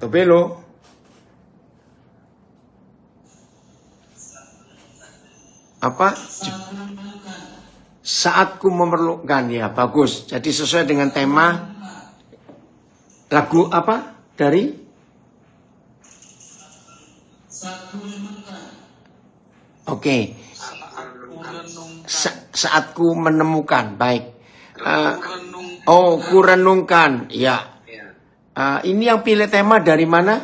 Tobelo. Apa? Saat ku memerlukan, ya bagus. Jadi sesuai dengan tema lagu apa dari? Oke. Saat ku menemukan, baik. Ku renungkan, ya. Ini yang pilih tema dari mana?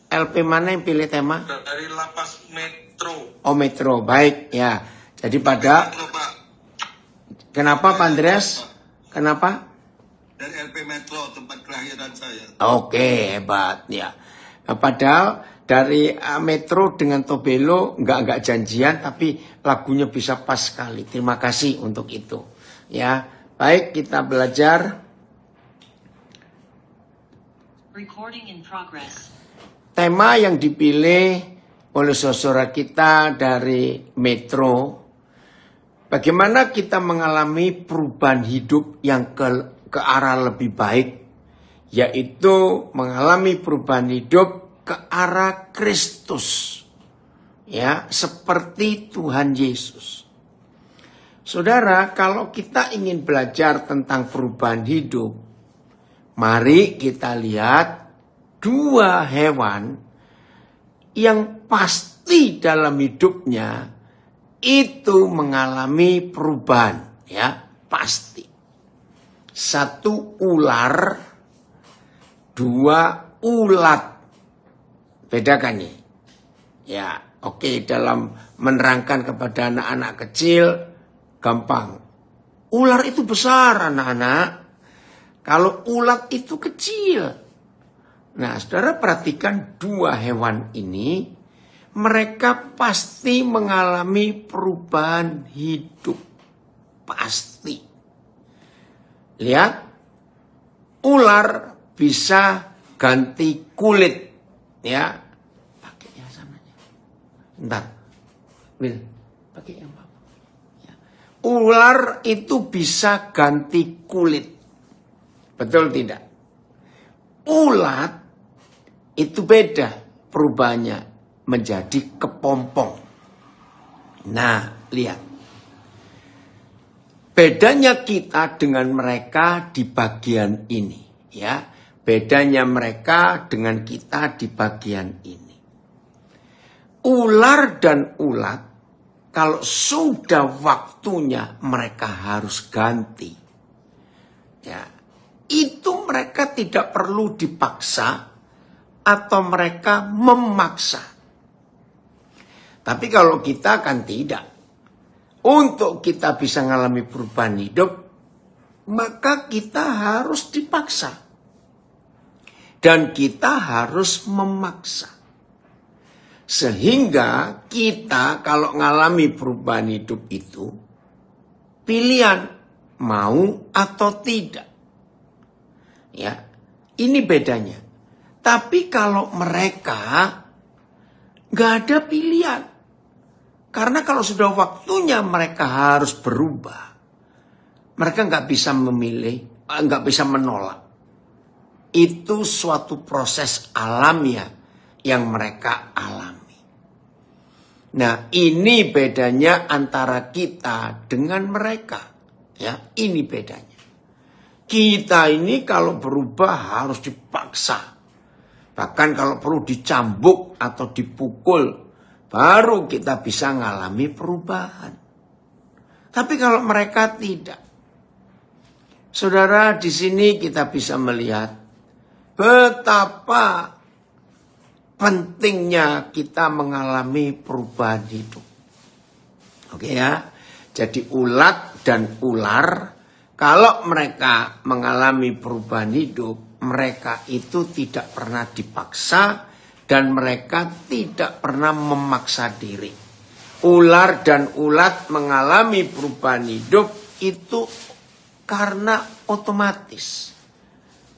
LP mana yang pilih tema? Dari Lapas Metro. Oh, Metro, baik, ya. Jadi pada Metro, Pak. Kenapa Pak Andreas? Kenapa? Dari LP Metro, tempat kelahiran saya. Oke, hebat, ya. Padahal dari Metro dengan Tobelo nggak janjian, tapi lagunya bisa pas sekali. Terima kasih untuk itu. Ya, baik, kita belajar. Recording in progress. Tema yang dipilih oleh saudara kita dari Metro, bagaimana kita mengalami perubahan hidup yang ke arah lebih baik, yaitu mengalami perubahan hidup ke arah Kristus, ya, seperti Tuhan Yesus. Saudara, kalau kita ingin belajar tentang perubahan hidup, mari kita lihat dua hewan yang pasti dalam hidupnya itu mengalami perubahan, ya, pasti. Satu ular, dua ulat. Bedakan nih. Ya, oke, dalam menerangkan kepada anak-anak kecil gampang. Ular itu besar, anak-anak. Kalau ulat itu kecil. Nah, saudara perhatikan dua hewan ini, mereka pasti mengalami perubahan hidup. Pasti. Lihat, ular bisa ganti kulit. Ya, pakai yang samanya. Bentar. Pakai yang apa? Ya. Ular itu bisa ganti kulit. Betul tidak? Ulat itu beda perubahannya menjadi kepompong. Nah, lihat. Bedanya kita dengan mereka di bagian ini, ya. Bedanya mereka dengan kita di bagian ini. Ular dan ulat, kalau sudah waktunya mereka harus ganti. Ya, itu mereka tidak perlu dipaksa atau mereka memaksa. Tapi kalau kita kan tidak. Untuk kita bisa mengalami perubahan hidup, maka kita harus dipaksa. Dan kita harus memaksa. Sehingga kita kalau mengalami perubahan hidup itu, pilihan mau atau tidak. Ya, ini bedanya. Tapi kalau mereka nggak ada pilihan. Karena kalau sudah waktunya mereka harus berubah. Mereka nggak bisa memilih, nggak bisa menolak. Itu suatu proses alamiah yang mereka alami. Nah, ini bedanya antara kita dengan mereka. Ya, ini bedanya. Kita ini kalau berubah harus dipaksa. Bahkan kalau perlu dicambuk atau dipukul, baru kita bisa mengalami perubahan. Tapi kalau mereka tidak. Saudara, di sini kita bisa melihat betapa pentingnya kita mengalami perubahan hidup. Oke ya. Jadi ulat dan ular, kalau mereka mengalami perubahan hidup, mereka itu tidak pernah dipaksa dan mereka tidak pernah memaksa diri. Ular dan ulat mengalami perubahan hidup itu karena otomatis.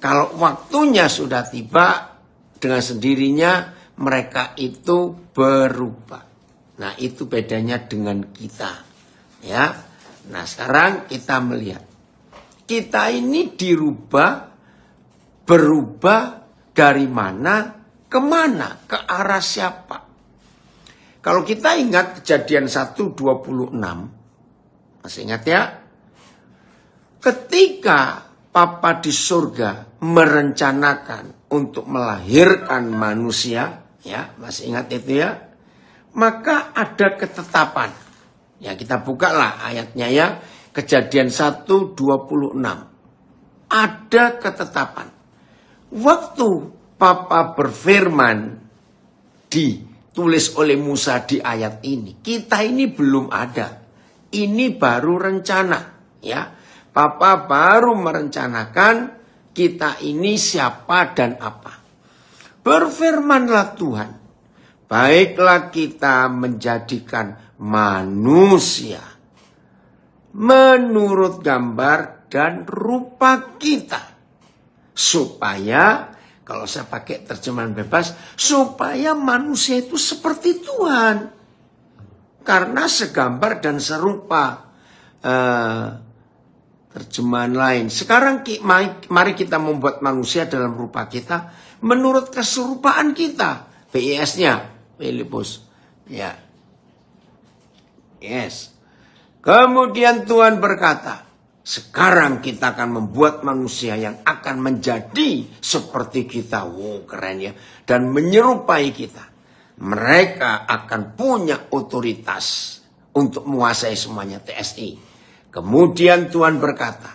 Kalau waktunya sudah tiba, dengan sendirinya mereka itu berubah. Nah, itu bedanya dengan kita. Ya. Nah, sekarang kita melihat. Kita ini berubah Dari mana, kemana, ke arah siapa? Kalau kita ingat Kejadian 1:26, masih ingat ya? Ketika Papa di surga merencanakan untuk melahirkan manusia, ya, masih ingat itu ya? Maka ada ketetapan. Ya, kita bukalah ayatnya ya. Kejadian 1:26. Ada ketetapan. Waktu Papa berfirman ditulis oleh Musa di ayat ini, kita ini belum ada. Ini baru rencana, ya. Papa baru merencanakan kita ini siapa dan apa. Berfirmanlah Tuhan, baiklah kita menjadikan manusia menurut gambar dan rupa kita. Supaya, kalau saya pakai terjemahan bebas, supaya manusia itu seperti Tuhan. Karena segambar dan serupa. Terjemahan lain. Sekarang mari kita membuat manusia dalam rupa kita menurut keserupaan kita. PIS-nya, Filipus. Ya. Yes. Kemudian Tuhan berkata, sekarang kita akan membuat manusia yang akan menjadi seperti kita. Wow, keren ya. Dan menyerupai kita. Mereka akan punya otoritas untuk menguasai semuanya, TSI. Kemudian Tuhan berkata,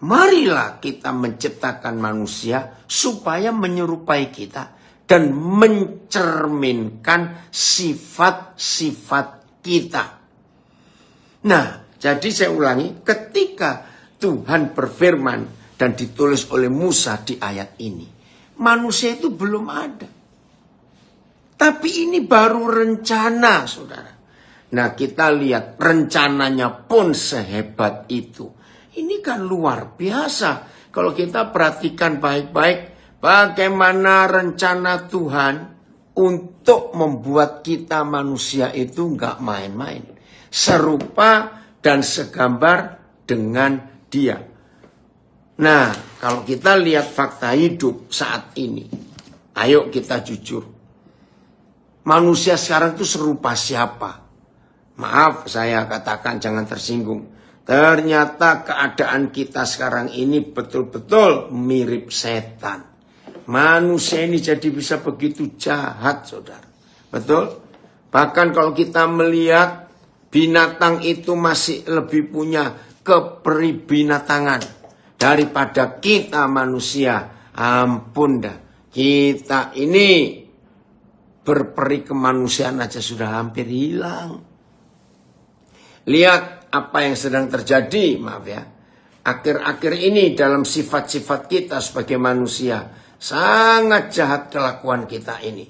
marilah kita menciptakan manusia supaya menyerupai kita dan mencerminkan sifat-sifat kita. Nah, jadi saya ulangi, ketika Tuhan berfirman dan ditulis oleh Musa di ayat ini, manusia itu belum ada. Tapi ini baru rencana, saudara. Nah, kita lihat rencananya pun sehebat itu. Ini kan luar biasa. Kalau kita perhatikan baik-baik, bagaimana rencana Tuhan untuk membuat kita manusia itu nggak main-main. Serupa dan segambar dengan Dia. Nah, kalau kita lihat fakta hidup saat ini, ayo kita jujur. Manusia sekarang itu serupa siapa? Maaf, saya katakan jangan tersinggung. Ternyata keadaan kita sekarang ini betul-betul mirip setan. Manusia ini jadi bisa begitu jahat, saudara. Betul? Bahkan kalau kita melihat binatang itu masih lebih punya kepribinatangan daripada kita manusia. Ampun dah. Kita ini berperi kemanusiaan aja sudah hampir hilang. Lihat apa yang sedang terjadi, maaf ya. Akhir-akhir ini dalam sifat-sifat kita sebagai manusia. Sangat jahat kelakuan kita ini.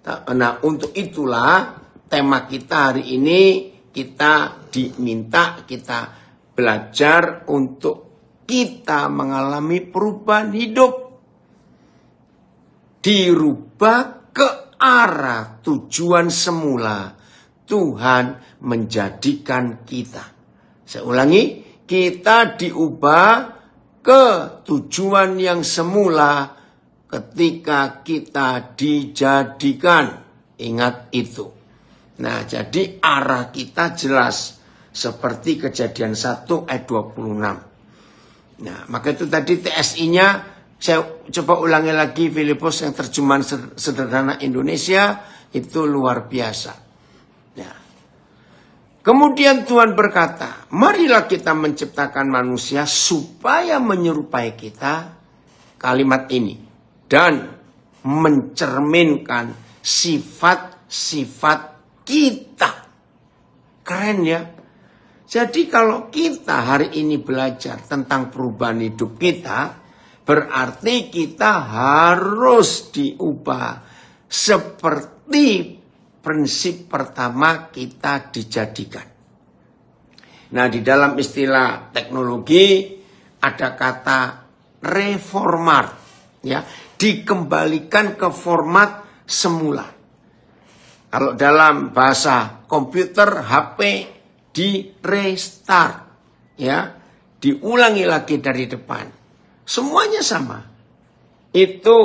Nah, untuk itulah tema kita hari ini, kita diminta, kita belajar untuk kita mengalami perubahan hidup. Dirubah ke arah tujuan semula Tuhan menjadikan kita. Saya ulangi, kita diubah ke tujuan yang semula ketika kita dijadikan. Ingat itu. Nah, jadi arah kita jelas seperti Kejadian 1 ayat 26. Nah, maka itu tadi TSI-nya saya coba ulangi lagi Filipus yang terjemahan sederhana Indonesia itu luar biasa. Ya. Kemudian Tuhan berkata, marilah kita menciptakan manusia supaya menyerupai kita, kalimat ini, dan mencerminkan sifat-sifat kita. Keren ya. Jadi kalau kita hari ini belajar tentang perubahan hidup kita, berarti kita harus diubah seperti prinsip pertama kita dijadikan. Nah, di dalam istilah teknologi ada kata reformat, ya, dikembalikan ke format semula. Kalau dalam bahasa komputer HP di restart, ya, diulangi lagi dari depan. Semuanya sama. Itu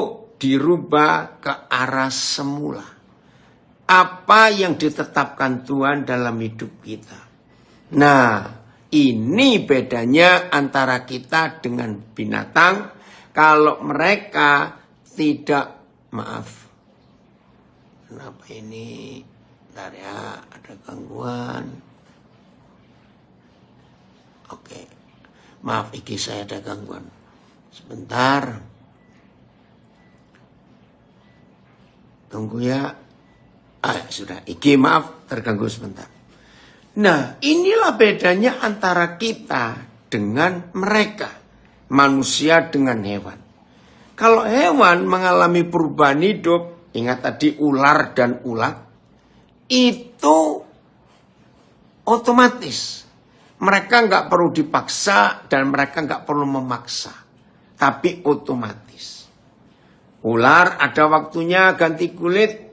dirubah ke arah semula. Apa yang ditetapkan Tuhan dalam hidup kita. Nah, ini bedanya antara kita dengan binatang. Kalau mereka tidak, maaf. Kenapa ini? Bentar ya, ada gangguan. Oke. Maaf, iki saya ada gangguan. Sebentar. Tunggu ya. Sudah. Iki maaf, terganggu sebentar. Nah, inilah bedanya antara kita dengan mereka. Manusia dengan hewan. Kalau hewan mengalami perubahan hidup, ingat tadi ular dan ulat, itu otomatis. Mereka nggak perlu dipaksa dan mereka nggak perlu memaksa. Tapi otomatis. Ular ada waktunya ganti kulit.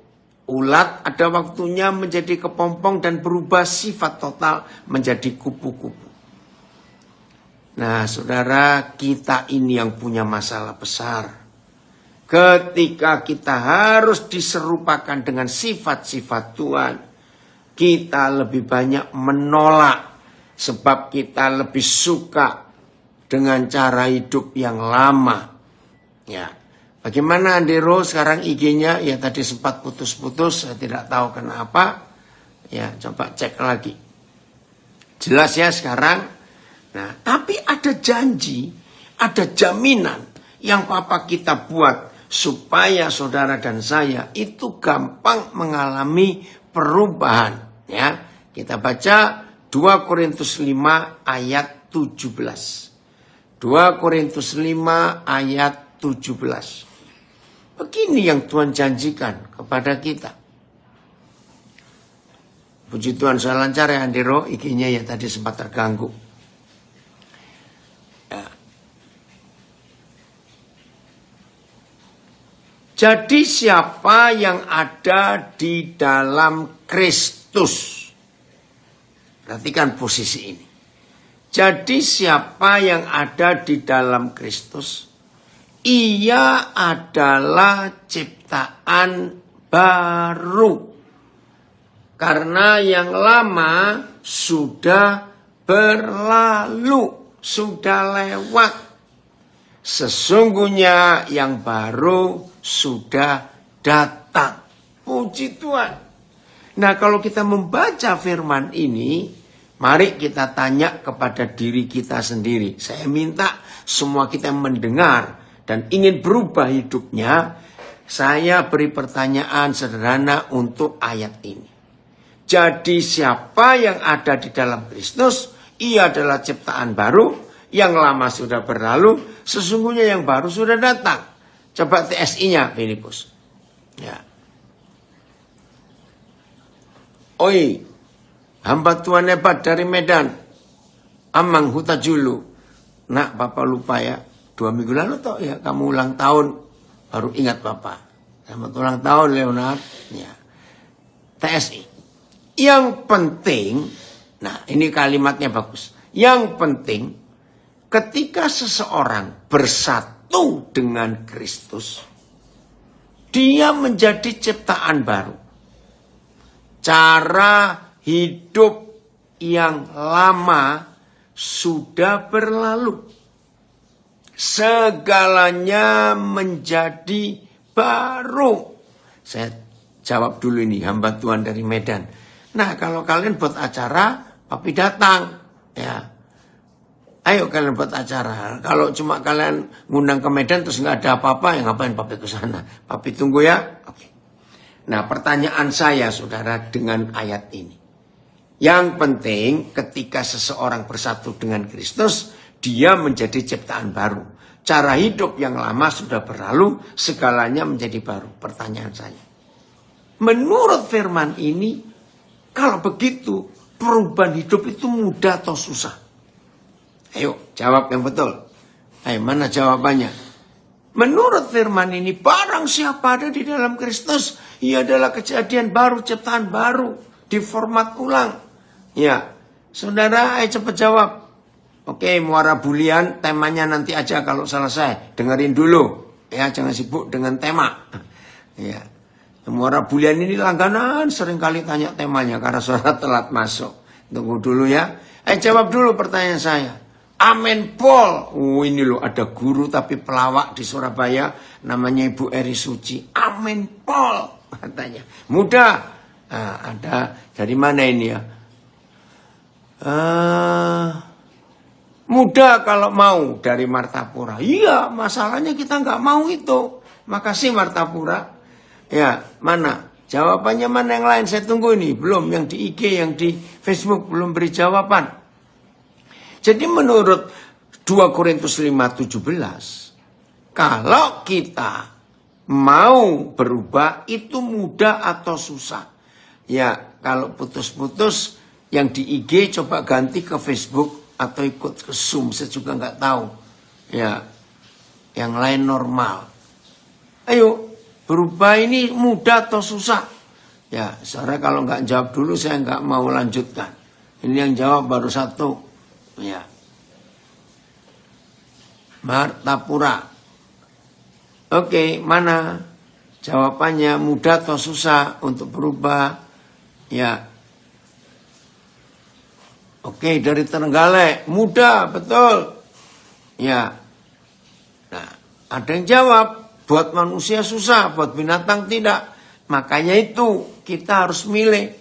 Ulat ada waktunya menjadi kepompong dan berubah sifat total menjadi kupu-kupu. Nah, saudara, kita ini yang punya masalah besar. Ketika kita harus diserupakan dengan sifat-sifat Tuhan, kita lebih banyak menolak. Sebab kita lebih suka dengan cara hidup yang lama. Ya. Bagaimana Andero sekarang IG-nya? Ya tadi sempat putus-putus, saya tidak tahu kenapa. Ya, coba cek lagi. Jelas ya sekarang. Nah, tapi ada janji, ada jaminan yang Papa kita buat supaya saudara dan saya itu gampang mengalami perubahan. Ya, kita baca 2 Korintus 5 ayat 17. 2 Korintus 5 ayat 17. Begini yang Tuhan janjikan kepada kita. Puji Tuhan, saya lancar ya Andero, IG-nya ya tadi sempat terganggu. Ya. Jadi siapa yang ada di dalam Kristus? Perhatikan posisi ini. Jadi siapa yang ada di dalam Kristus? Ia adalah ciptaan baru. Karena yang lama sudah berlalu, sudah lewat. Sesungguhnya yang baru sudah datang. Puji Tuhan. Nah, kalau kita membaca firman ini, mari kita tanya kepada diri kita sendiri. Saya minta semua kita mendengar dan ingin berubah hidupnya, saya beri pertanyaan sederhana untuk ayat ini. Jadi siapa yang ada di dalam Kristus, ia adalah ciptaan baru, yang lama sudah berlalu, sesungguhnya yang baru sudah datang. Coba TSI-nya, Filipus. Ya. Oi, hamba Tuhan hebat dari Medan, Amang Hutajulu. Nak, Bapak lupa ya. 2 minggu lalu toh ya kamu ulang tahun, baru ingat Bapak. Selamat ulang tahun Leonard. Ya. TSI. Yang penting, nah ini kalimatnya bagus. Yang penting ketika seseorang bersatu dengan Kristus, dia menjadi ciptaan baru. Cara hidup yang lama sudah berlalu. Segalanya menjadi baru. Saya jawab dulu ini, hamba Tuhan dari Medan. Nah, kalau kalian buat acara, Papi datang. Ya. Ayo kalian buat acara. Kalau cuma kalian ngundang ke Medan terus nggak ada apa-apa, ya ngapain Papi ke sana? Papi tunggu ya. Oke. Nah, pertanyaan saya, saudara, dengan ayat ini. Yang penting ketika seseorang bersatu dengan Kristus, dia menjadi ciptaan baru. Cara hidup yang lama sudah berlalu, segalanya menjadi baru. Pertanyaan saya. Menurut firman ini, kalau begitu, perubahan hidup itu mudah atau susah? Ayo, jawab yang betul. Ayo, mana jawabannya? Menurut firman ini, barang siapa ada di dalam Kristus, ia adalah kejadian baru, ciptaan baru, diformat ulang. Ya, saudara, ayo cepat jawab. Oke, muara bulian, temanya nanti aja kalau selesai. Dengerin dulu. Ya, jangan sibuk dengan tema. Ya. Muara Bulian ini langganan sering kali tanya temanya karena saudara telat masuk. Tunggu dulu ya. Jawab dulu pertanyaan saya. Amen Pol. Ini loh ada guru tapi pelawak di Surabaya. Namanya Ibu Eri Suci. Amen Pol. Katanya. Mudah. Nah, ada. Dari mana ini ya? Mudah kalau mau. Dari Martapura. Iya, masalahnya kita nggak mau itu. Makasih Martapura. Ya, mana? Jawabannya mana yang lain? Saya tunggu ini. Belum. Yang di IG, yang di Facebook belum beri jawaban. Jadi menurut 2 Korintus 5:17, kalau kita mau berubah itu mudah atau susah? Ya, kalau putus-putus yang di IG coba ganti ke Facebook atau ikut ke Zoom, saya juga nggak tahu. Ya, yang lain normal. Ayo, berubah ini mudah atau susah? Ya, saudara kalau nggak jawab dulu saya nggak mau lanjutkan. Ini yang jawab baru satu. Ya. Martapura. Oke, mana jawabannya, mudah atau susah untuk berubah? Ya. Oke, dari Trenggalek, mudah, betul. Ya. Nah, ada yang jawab, buat manusia susah, buat binatang tidak. Makanya itu kita harus milih.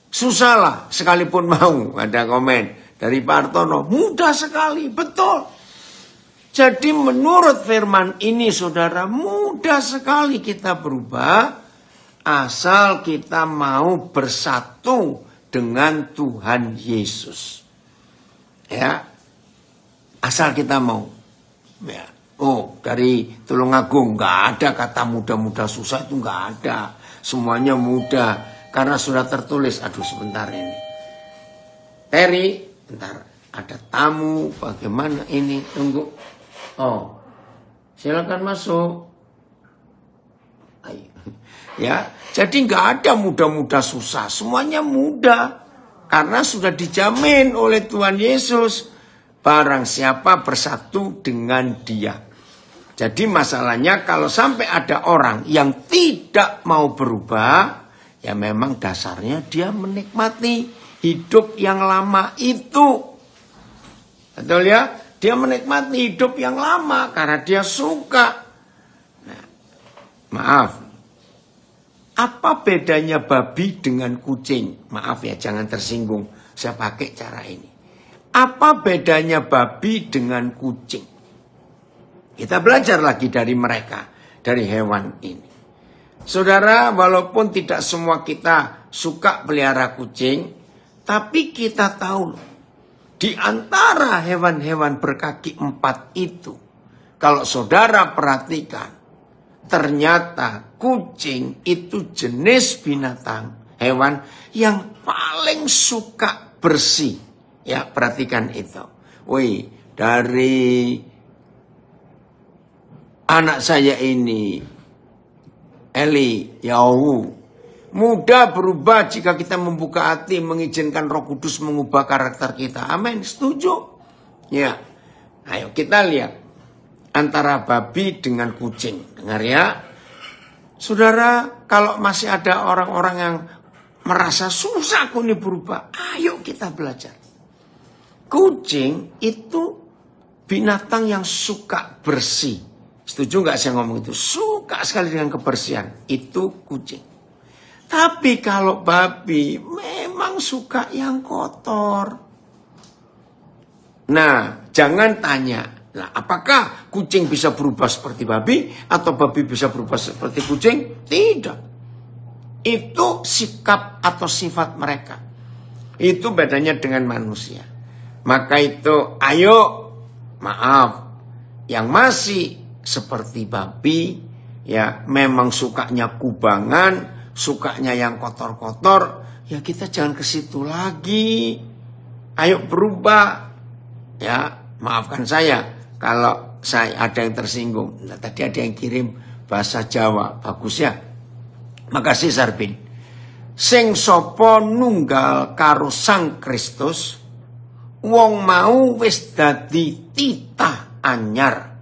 Susah lah, sekalipun mau. Ada komen dari Pak Artono. Mudah sekali, betul. Jadi menurut firman ini saudara, mudah sekali kita berubah. Asal kita mau bersatu dengan Tuhan Yesus. Ya, asal kita mau. Ya. Dari Tulungagung nggak ada kata mudah-mudah susah, itu nggak ada. Semuanya mudah. Karena sudah tertulis, aduh sebentar ini. Terry, bentar, ada tamu, bagaimana ini, tunggu. Silakan masuk. Ayo. Ya, jadi nggak ada mudah-mudah susah, semuanya mudah. Karena sudah dijamin oleh Tuhan Yesus, barang siapa bersatu dengan Dia. Jadi masalahnya kalau sampai ada orang yang tidak mau berubah, ya memang dasarnya dia menikmati hidup yang lama itu. Betul ya? Dia menikmati hidup yang lama karena dia suka. Nah, maaf. Apa bedanya babi dengan kucing? Maaf ya, jangan tersinggung. Saya pakai cara ini. Apa bedanya babi dengan kucing? Kita belajar lagi dari mereka, dari hewan ini. Saudara, walaupun tidak semua kita suka pelihara kucing, tapi kita tahu di antara hewan-hewan berkaki 4 itu, kalau saudara perhatikan, ternyata kucing itu jenis binatang, hewan yang paling suka bersih. Ya, perhatikan itu. Dari anak saya ini, Eli, mudah berubah jika kita membuka hati, mengizinkan Roh Kudus mengubah karakter kita. Amin, setuju? Ya, ayo kita lihat antara babi dengan kucing. Dengar ya, saudara, kalau masih ada orang-orang yang merasa susah aku ini berubah, ayo kita belajar. Kucing itu binatang yang suka bersih. Setuju nggak saya ngomong itu? Suka sekali dengan kebersihan. Itu kucing. Tapi kalau babi memang suka yang kotor. Nah, jangan tanya. Nah, apakah kucing bisa berubah seperti babi? Atau babi bisa berubah seperti kucing? Tidak. Itu sikap atau sifat mereka. Itu bedanya dengan manusia. Maka itu, ayo, maaf. Yang masih seperti babi, ya memang sukanya kubangan, sukanya yang kotor-kotor, ya kita jangan ke situ lagi. Ayo berubah. Ya, maafkan saya kalau saya ada yang tersinggung. Nah, tadi ada yang kirim bahasa Jawa, bagus ya. Makasih Sarbin. Sing sapa nunggal karo Sang Kristus, wong mau wis dadi titah anyar.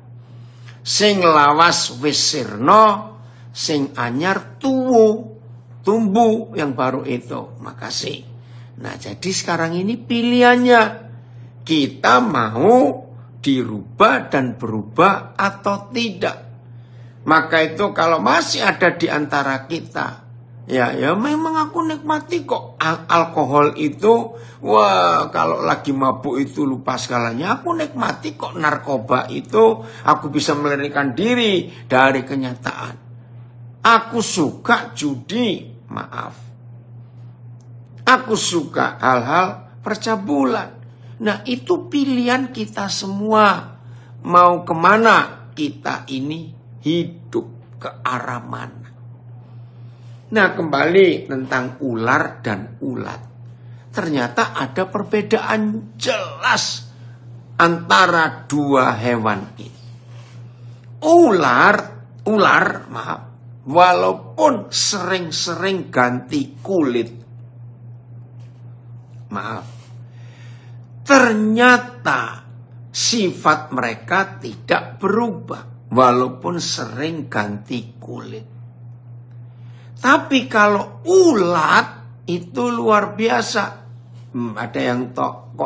Sing lawas wis sirna, sing anyar tumbuh yang baru itu. Makasih. Nah, jadi sekarang ini pilihannya. Kita mau dirubah dan berubah atau tidak. Maka itu kalau masih ada di antara kita, ya memang aku nikmati kok alkohol itu. Wah, kalau lagi mabuk itu lupa segalanya. Aku nikmati kok narkoba itu. Aku bisa melarikan diri dari kenyataan. Aku suka judi, maaf. Aku suka hal-hal percabulan. Nah, itu pilihan kita semua. Mau kemana kita ini hidup, ke arah mana. Nah, kembali tentang ular dan ulat. Ternyata ada perbedaan jelas antara dua hewan ini. Ular, maaf, walaupun sering-sering ganti kulit, maaf, ternyata sifat mereka tidak berubah walaupun sering ganti kulit. Tapi kalau ulat itu luar biasa. Ada yang kok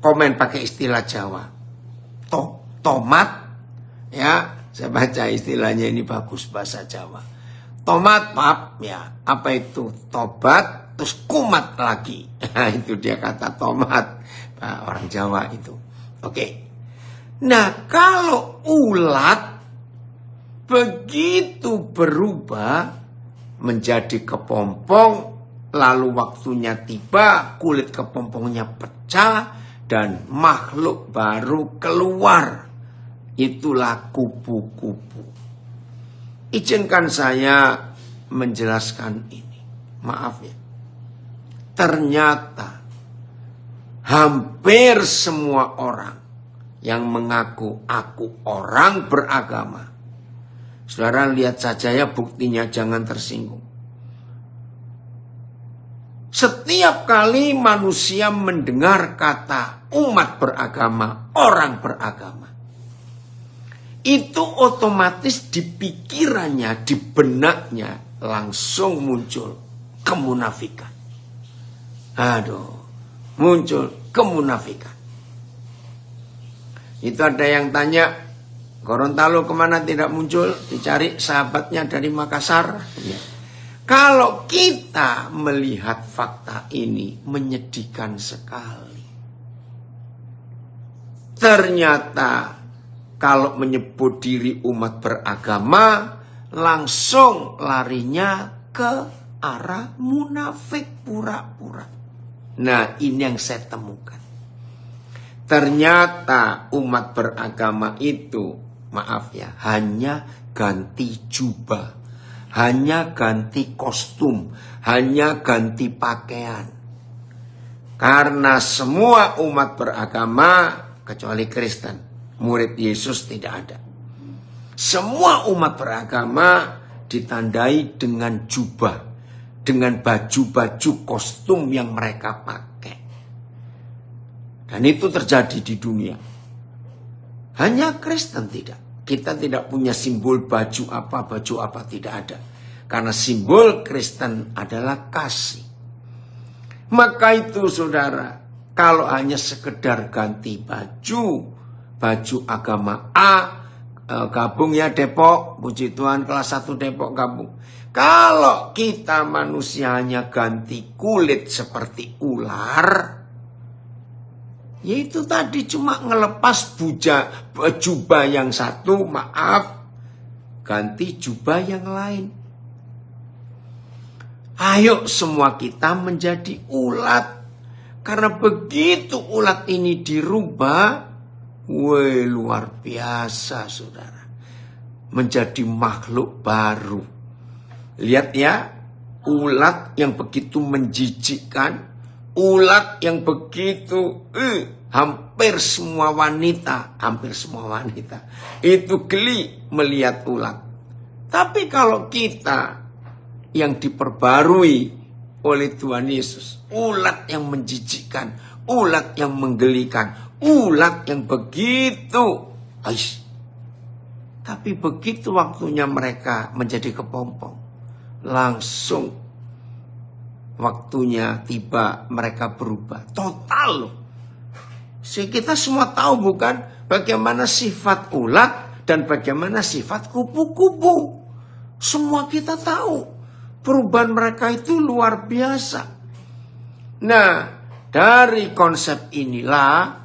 komen pakai istilah Jawa. Tomat, ya, saya baca istilahnya ini bagus bahasa Jawa. Tomat, pap, ya, apa itu? Tobat, terus kumat lagi. Itu dia kata tomat, orang Jawa itu. Oke. Nah, kalau ulat begitu berubah menjadi kepompong, lalu waktunya tiba, kulit kepompongnya pecah, dan makhluk baru keluar. Itulah kupu-kupu. Izinkan saya menjelaskan ini. Maaf ya. Ternyata hampir semua orang yang mengaku aku orang beragama. Saudara lihat saja ya buktinya, jangan tersinggung. Setiap kali manusia mendengar kata umat beragama, orang beragama, itu otomatis di pikirannya, di benaknya langsung muncul kemunafikan. Muncul kemunafikan. Itu ada yang tanya, Gorontalo kemana tidak muncul? Dicari sahabatnya dari Makassar. Ya. Kalau kita melihat fakta ini menyedihkan sekali. Ternyata kalau menyebut diri umat beragama, langsung larinya ke arah munafik pura-pura. Nah, ini yang saya temukan. Ternyata umat beragama itu, maaf ya, hanya ganti jubah. Hanya ganti kostum, hanya ganti pakaian. Karena semua umat beragama, kecuali Kristen, murid Yesus tidak ada. Semua umat beragama ditandai dengan jubah, dengan baju-baju kostum yang mereka pakai. Dan itu terjadi di dunia. Hanya Kristen tidak. Kita tidak punya simbol baju apa tidak ada. Karena simbol Kristen adalah kasih. Maka itu saudara, kalau hanya sekedar ganti baju agama A, gabung ya Depok, puji Tuhan kelas 1 Depok gabung. Kalau kita manusia hanya ganti kulit seperti ular, yaitu tadi cuma ngelepas jubah yang satu, maaf, ganti jubah yang lain. Ayo semua kita menjadi ulat. Karena begitu ulat ini dirubah, luar biasa saudara. Menjadi makhluk baru. Lihat ya, ulat yang begitu menjijikkan. Ulat yang begitu hampir semua wanita itu geli melihat ulat. Tapi kalau kita yang diperbarui oleh Tuhan Yesus, ulat yang menjijikkan, ulat yang menggelikan, ulat yang begitu Tapi begitu waktunya mereka menjadi kepompong, langsung waktunya tiba mereka berubah. Total loh. Kita semua tahu bukan bagaimana sifat ulat dan bagaimana sifat kupu-kupu. Semua kita tahu. Perubahan mereka itu luar biasa. Nah, dari konsep inilah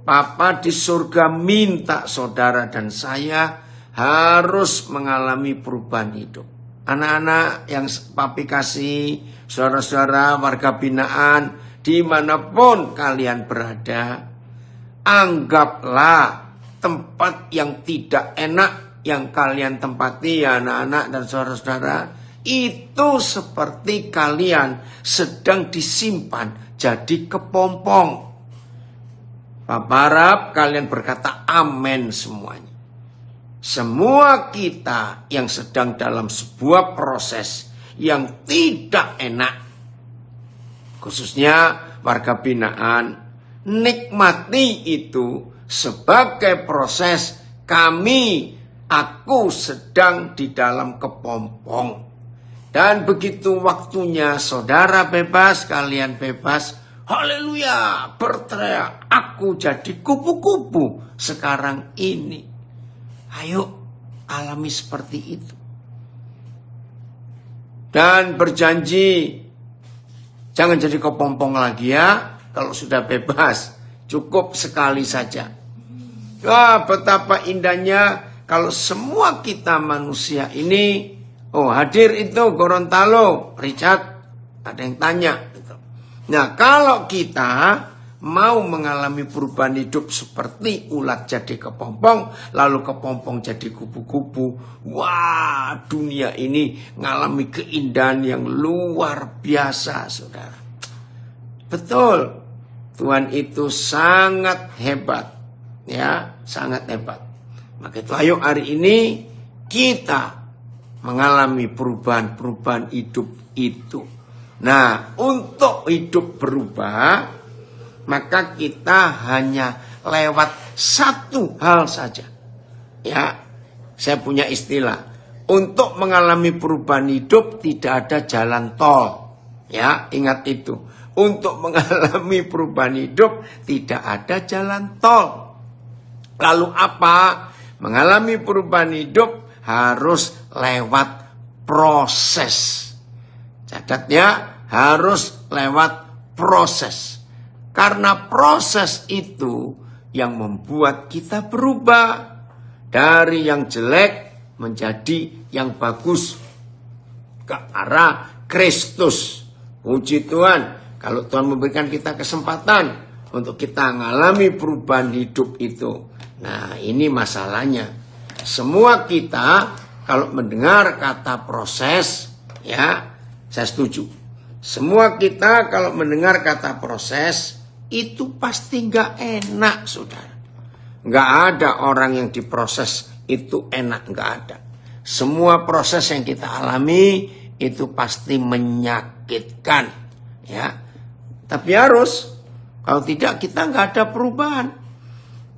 Papa di surga minta saudara dan saya harus mengalami perubahan hidup. Anak-anak yang Papi kasih, saudara-saudara warga binaan, dimanapun kalian berada, anggaplah tempat yang tidak enak yang kalian tempati, ya anak-anak dan saudara-saudara, itu seperti kalian sedang disimpan jadi kepompong. Papa harap kalian berkata amin semuanya. Semua kita yang sedang dalam sebuah proses yang tidak enak, khususnya warga binaan, nikmati itu sebagai proses aku sedang di dalam kepompong. Dan begitu waktunya saudara bebas, kalian bebas, haleluya, berteriak, aku jadi kupu-kupu sekarang ini. Ayo alami seperti itu. Dan berjanji, jangan jadi kepompong lagi ya, kalau sudah bebas. Cukup sekali saja. Wah, betapa indahnya kalau semua kita manusia ini, hadir itu Gorontalo, Richard, ada yang tanya. Nah, kalau kita mau mengalami perubahan hidup seperti ulat jadi kepompong, lalu kepompong jadi kupu-kupu, wah, dunia ini mengalami keindahan yang luar biasa, saudara. Betul, Tuhan itu sangat hebat, ya, sangat hebat. Maka itu ayo hari ini kita mengalami perubahan-perubahan hidup itu. Nah, untuk hidup berubah, maka kita hanya lewat satu hal saja. Ya, saya punya istilah. Untuk mengalami perubahan hidup tidak ada jalan tol. Ya, ingat itu. Untuk mengalami perubahan hidup tidak ada jalan tol. Lalu apa? Mengalami perubahan hidup harus lewat proses. Catatnya harus lewat proses. Karena proses itu yang membuat kita berubah dari yang jelek menjadi yang bagus ke arah Kristus. Puji Tuhan, kalau Tuhan memberikan kita kesempatan untuk kita mengalami perubahan hidup itu. Nah, ini masalahnya. Semua kita kalau mendengar kata proses, ya, saya setuju. Semua kita kalau mendengar kata proses, itu pasti nggak enak, saudara. Nggak ada orang yang diproses itu enak, nggak ada. Semua proses yang kita alami itu pasti menyakitkan, ya. Tapi harus, kalau tidak kita nggak ada perubahan.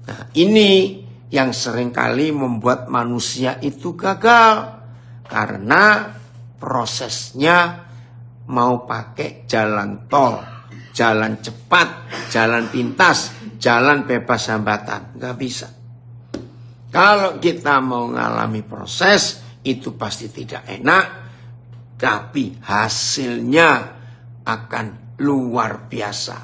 Nah, ini yang seringkali membuat manusia itu gagal karena prosesnya mau pakai jalan tol, jalan cepat, jalan pintas, jalan bebas hambatan. Nggak bisa. Kalau kita mau mengalami proses, itu pasti tidak enak, tapi hasilnya akan luar biasa.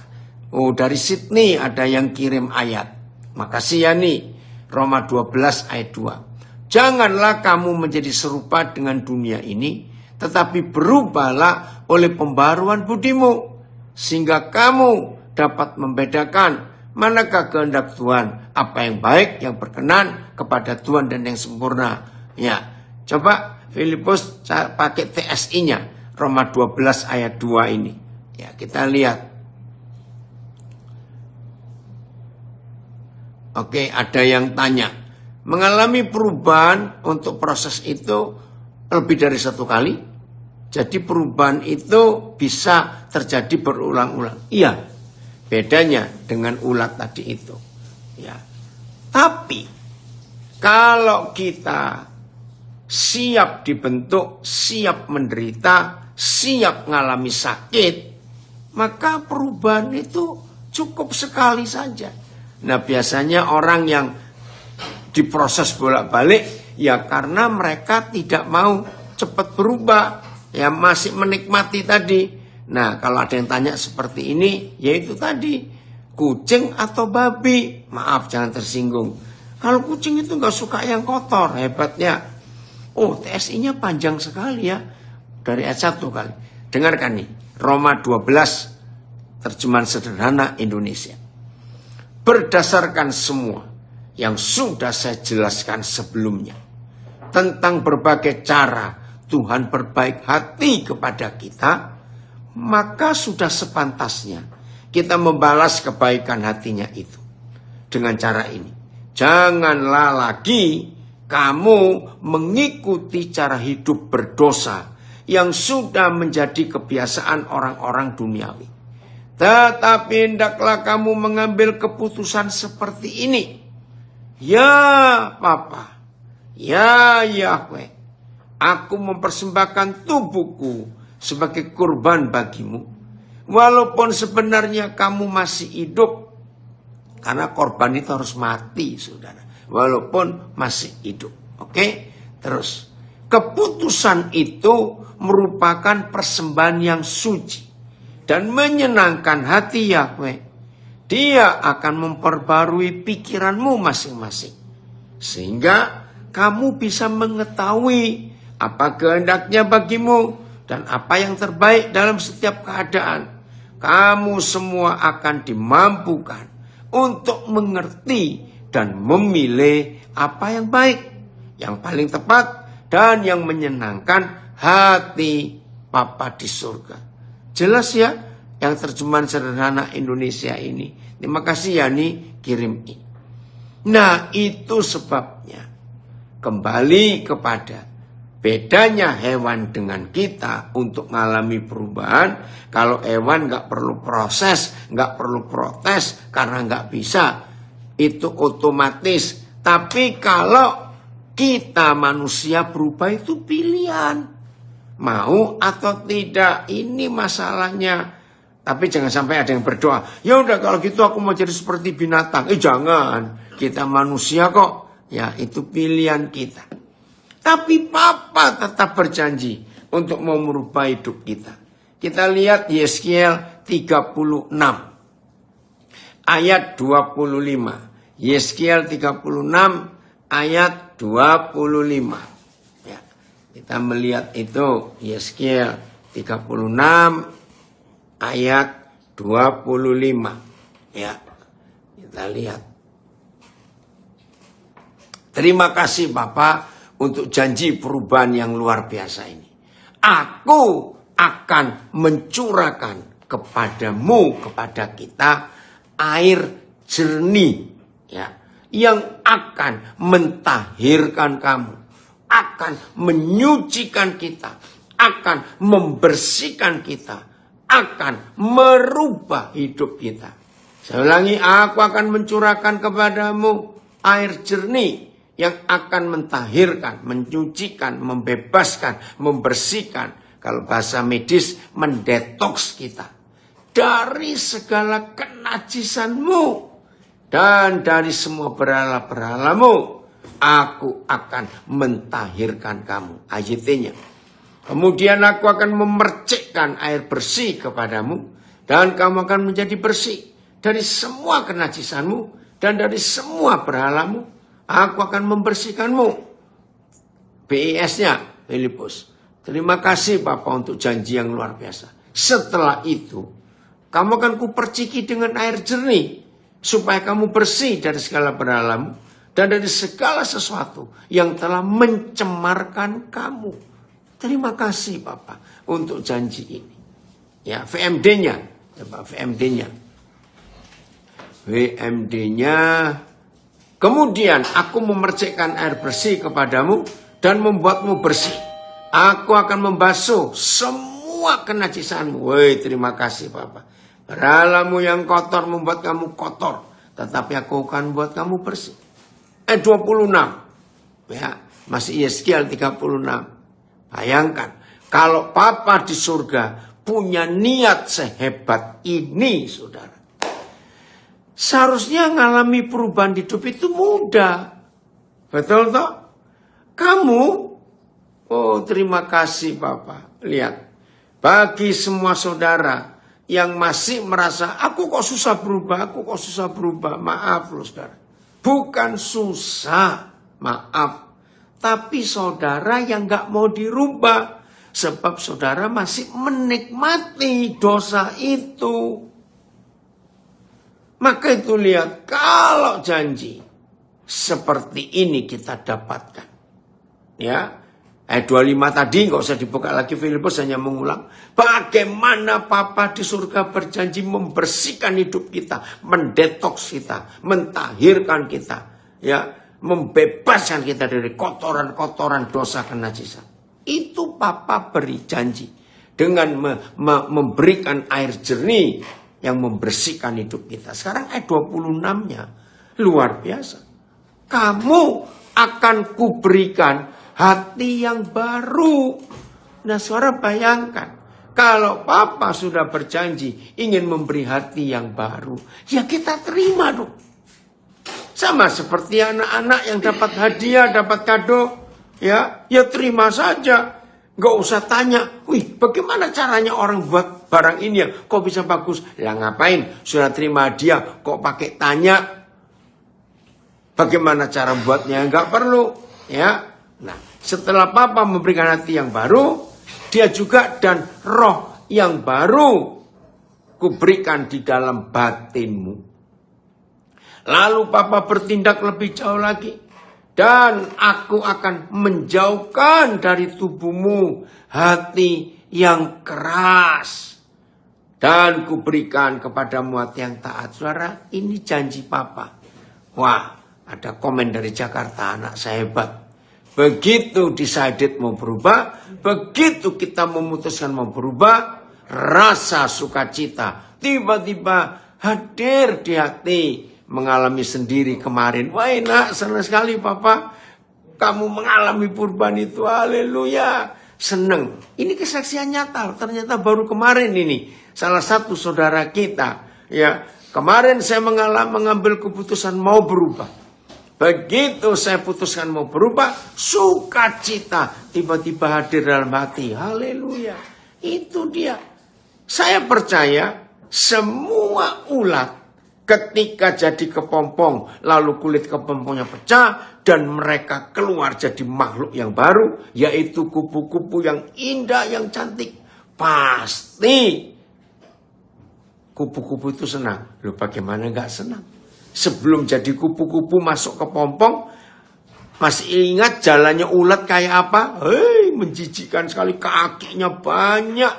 Dari Sydney ada yang kirim ayat. Makasih ya nih, Roma 12 ayat 2. Janganlah kamu menjadi serupa dengan dunia ini, tetapi berubahlah oleh pembaruan budimu, sehingga kamu dapat membedakan manakah kehendak Tuhan, apa yang baik, yang berkenan kepada Tuhan dan yang sempurna. Ya, coba Filipus pakai TSI-nya, Roma 12 ayat 2 ini. Ya, kita lihat. Oke, ada yang tanya, mengalami perubahan untuk proses itu lebih dari satu kali? Jadi perubahan itu bisa terjadi berulang-ulang. Iya, bedanya dengan ulat tadi itu. Ya. Tapi Kalau kita siap dibentuk, siap menderita, siap mengalami sakit, maka perubahan itu cukup sekali saja. Nah, biasanya orang yang diproses bolak-balik, ya karena mereka tidak mau cepat berubah, ya masih menikmati tadi. Nah, kalau ada yang tanya seperti ini, yaitu tadi, kucing atau babi? Maaf, jangan tersinggung. Kalau kucing itu gak suka yang kotor, hebatnya. Oh, TSI-nya panjang sekali ya. Dari ayat 1 kali. Dengarkan nih, Roma 12, terjemahan sederhana Indonesia. Berdasarkan semua yang sudah saya jelaskan sebelumnya, tentang berbagai cara Tuhan berbaik hati kepada kita, maka sudah sepantasnya kita membalas kebaikan hatinya itu. Dengan cara ini, janganlah lagi kamu mengikuti cara hidup berdosa yang sudah menjadi kebiasaan orang-orang duniawi. Tetapi hendaklah kamu mengambil keputusan seperti ini. Ya Bapa, ya Yahweh, aku mempersembahkan tubuhku sebagai kurban bagimu. Walaupun sebenarnya kamu masih hidup. Karena korban itu harus mati, saudara. Walaupun masih hidup. Oke? Terus. Keputusan itu merupakan persembahan yang suci. Dan menyenangkan hati Yahweh. Dia akan memperbarui pikiranmu masing-masing. Sehingga kamu bisa mengetahui apa kehendaknya bagimu. Dan apa yang terbaik dalam setiap keadaan. Kamu semua akan dimampukan untuk mengerti dan memilih apa yang baik, yang paling tepat, dan yang menyenangkan hati Bapa di surga. Jelas ya, yang terjemahan sederhana Indonesia ini. Terima kasih Yani kirim ini. Nah, itu sebabnya kembali kepada bedanya hewan dengan kita untuk mengalami perubahan. Kalau hewan gak perlu proses, gak perlu protes karena gak bisa. Itu otomatis. Tapi kalau kita manusia berubah itu pilihan. Mau atau tidak, ini masalahnya. Tapi jangan sampai ada yang berdoa, ya udah kalau gitu aku mau jadi seperti binatang. Jangan, kita manusia kok. Ya, itu pilihan kita. Tapi Papa tetap berjanji untuk mau merubah hidup kita. Kita lihat Yeskiel 36 ayat 25. Yeskiel 36 ayat 25. Ya, kita melihat itu Yeskiel 36 ayat 25. Ya, kita lihat. Terima kasih Bapak untuk janji perubahan yang luar biasa ini. Aku akan mencurahkan kepadamu, kepada kita, air jernih. Ya, yang akan mentahirkan kamu. Akan menyucikan kita. Akan membersihkan kita. Akan merubah hidup kita. Saya ulangi, aku akan mencurahkan kepadamu air jernih. Yang akan mentahirkan, menyucikan, membebaskan, membersihkan. Kalau bahasa medis, mendetoks kita. Dari segala kenajisanmu. Dan dari semua berhala-berhalamu. Aku akan mentahirkan kamu. Ayatnya. Kemudian aku akan memercikkan air bersih kepadamu. Dan kamu akan menjadi bersih. Dari semua kenajisanmu. Dan dari semua berhalamu. Aku akan membersihkanmu. BIS-nya, Filipus. Terima kasih Bapak untuk janji yang luar biasa. Setelah itu, kamu akan kuperciki dengan air jernih. Supaya kamu bersih dari segala berhalamu. Dan dari segala sesuatu yang telah mencemarkan kamu. Terima kasih Bapak untuk janji ini. Ya, VMD-nya. Coba VMD-nya. VMD-nya. Kemudian aku memercikkan air bersih kepadamu dan membuatmu bersih. Aku akan membasuh semua kenajisanmu. Woi, terima kasih Bapak. Berhalamu yang kotor membuat kamu kotor. Tetapi aku akan buat kamu bersih. 26. Ya, masih Yeskiel 36. Bayangkan, kalau Papa di surga punya niat sehebat ini, saudara. Seharusnya ngalami perubahan hidup itu mudah. Betul toh? Kamu, oh terima kasih Papa. Lihat, bagi semua saudara yang masih merasa, aku kok susah berubah, maaf loh saudara. Bukan susah, maaf. Tapi saudara yang gak mau dirubah. Sebab saudara masih menikmati dosa itu. Maka itu lihat, kalau janji seperti ini kita dapatkan. Ya, ayat 25 tadi nggak usah dibuka lagi, Filipus hanya mengulang. Bagaimana Papa di surga berjanji membersihkan hidup kita, mendetoks kita, mentahirkan kita, ya, membebaskan kita dari kotoran-kotoran dosa kenajisan. Itu Papa beri janji dengan memberikan air jernih yang membersihkan hidup kita. Sekarang ayat 26-nya luar biasa. Kamu akan kuberikan hati yang baru. Nah, saudara bayangkan, kalau Papa sudah berjanji ingin memberi hati yang baru, ya kita terima dong. Sama seperti anak-anak yang dapat hadiah, dapat kado, ya terima saja. Gak usah tanya, wih bagaimana caranya orang buat barang ini ya, kok bisa bagus? Lah ngapain, sudah terima hadiah, kok pakai tanya? Bagaimana cara buatnya? Gak perlu, ya. Nah, setelah Papa memberikan hati yang baru, dia juga dan roh yang baru kuberikan di dalam batinmu. Lalu Papa bertindak lebih jauh lagi. Dan aku akan menjauhkan dari tubuhmu hati yang keras. Dan kuberikan kepadamu hati yang taat. Saudara, ini janji Papa. Wah, ada komen dari Jakarta, anak saya hebat. Begitu decided mau berubah, begitu kita memutuskan mau berubah, rasa sukacita tiba-tiba hadir di hati. Mengalami sendiri kemarin. Wah enak, senang sekali Papa. Kamu mengalami perubahan itu, haleluya. Senang. Ini kesaksian nyata. Ternyata baru kemarin ini. Salah satu saudara kita. Ya, kemarin saya mengambil keputusan mau berubah. Begitu saya putuskan mau berubah, sukacita tiba-tiba hadir dalam hati. Haleluya. Itu dia. Saya percaya semua ulat ketika jadi kepompong, lalu kulit kepompongnya pecah, dan mereka keluar jadi makhluk yang baru, yaitu kupu-kupu yang indah, yang cantik. Pasti kupu-kupu itu senang. Loh bagaimana gak senang? Sebelum jadi kupu-kupu masuk ke pompong, masih ingat jalannya ulat kayak apa? Menjijikkan sekali, kakinya banyak.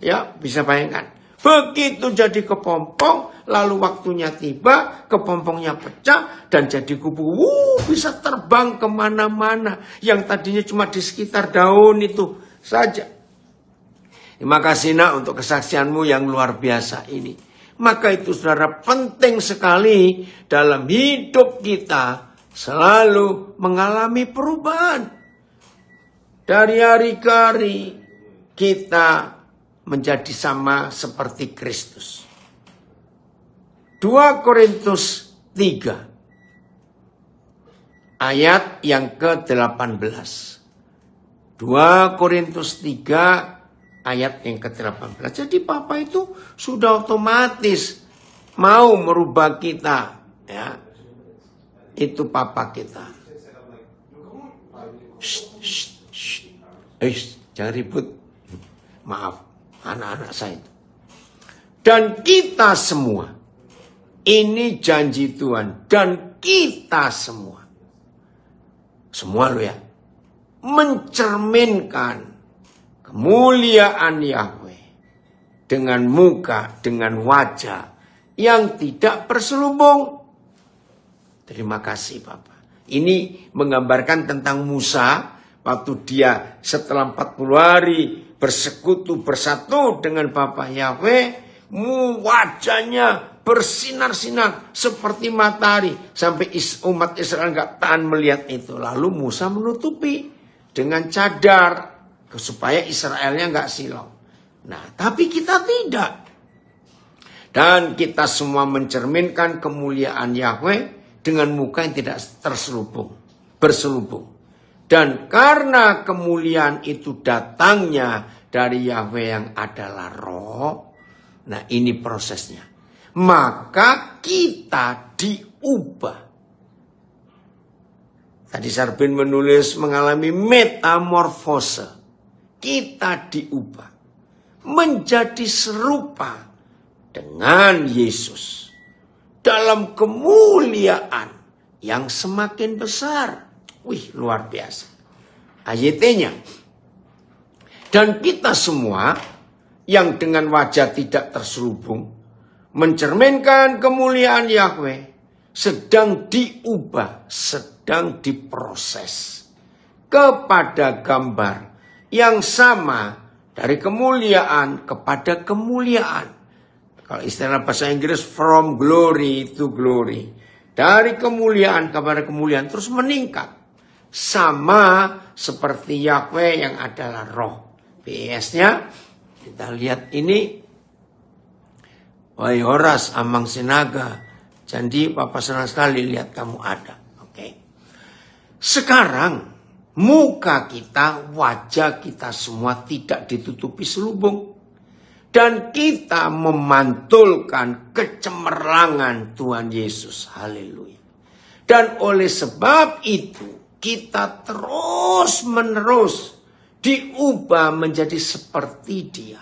Ya, bisa bayangkan. Begitu jadi kepompong, lalu waktunya tiba, kepompongnya pecah, dan jadi kupu. Bisa terbang kemana-mana. Yang tadinya cuma di sekitar daun itu saja. Terima kasih nak untuk kesaksianmu yang luar biasa ini. Maka itu saudara penting sekali dalam hidup kita selalu mengalami perubahan. Dari hari ke hari kita menjadi sama seperti Kristus. 2 Korintus 3 ayat yang ke-18. 2 Korintus 3 ayat yang ke-18. Jadi Papa itu sudah otomatis mau merubah kita, ya. Itu Papa kita. Jangan ribut. Maaf. Anak-anak saya itu. Dan kita semua. Ini janji Tuhan. Dan kita semua. Semua lo ya. Mencerminkan kemuliaan Yahweh. Dengan muka, dengan wajah. Yang tidak berselubung. Terima kasih Bapak. Ini menggambarkan tentang Musa. Waktu dia setelah 40 hari bersekutu bersatu dengan Bapa Yahweh, Wajahnya bersinar-sinar seperti matahari. Sampai umat Israel nggak tahan melihat itu. Lalu Musa menutupi dengan cadar supaya Israelnya nggak silau. Nah, tapi kita tidak. Dan kita semua mencerminkan kemuliaan Yahweh dengan muka yang tidak berselubung. Dan karena kemuliaan itu datangnya dari Yahweh yang adalah roh, nah ini prosesnya. Maka kita diubah. Tadi Sarbin menulis mengalami metamorfose. Kita diubah. Menjadi serupa dengan Yesus. Dalam kemuliaan yang semakin besar. Wih, luar biasa. Ayatnya. Dan kita semua yang dengan wajah tidak terselubung mencerminkan kemuliaan Yahweh sedang diubah, sedang diproses kepada gambar yang sama dari kemuliaan kepada kemuliaan. Kalau istilah bahasa Inggris from glory to glory. Dari kemuliaan kepada kemuliaan terus meningkat. Sama seperti Yahweh yang adalah roh. PS-nya kita lihat ini. Wahai Horas Amang Sinaga, jadi Papa senang sekali lihat kamu ada. Oke. Sekarang muka kita, wajah kita semua tidak ditutupi selubung. Dan kita memantulkan kecemerlangan Tuhan Yesus. Haleluya. Dan oleh sebab itu kita terus-menerus diubah menjadi seperti Dia.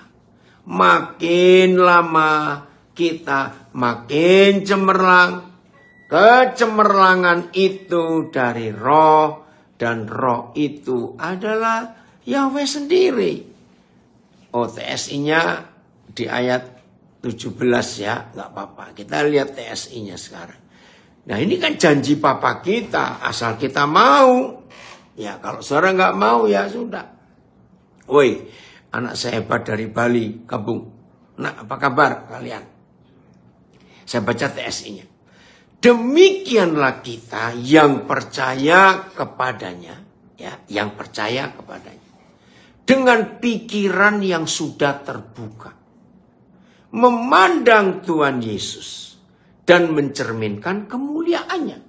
Makin lama kita makin cemerlang. Kecemerlangan itu dari roh. Dan roh itu adalah Yahweh sendiri. TSI-nya di ayat 17 ya. Nggak apa-apa. Kita lihat TSI-nya sekarang. Nah ini kan janji Papa kita. Asal kita mau. Ya kalau saudara nggak mau ya sudah. Woi, anak saya hebat dari Bali, Kabung. Nah, apa kabar kalian? Saya baca TSI-nya. Demikianlah kita yang percaya kepadanya, ya, yang percaya kepadanya. Dengan pikiran yang sudah terbuka. Memandang Tuhan Yesus dan mencerminkan kemuliaannya.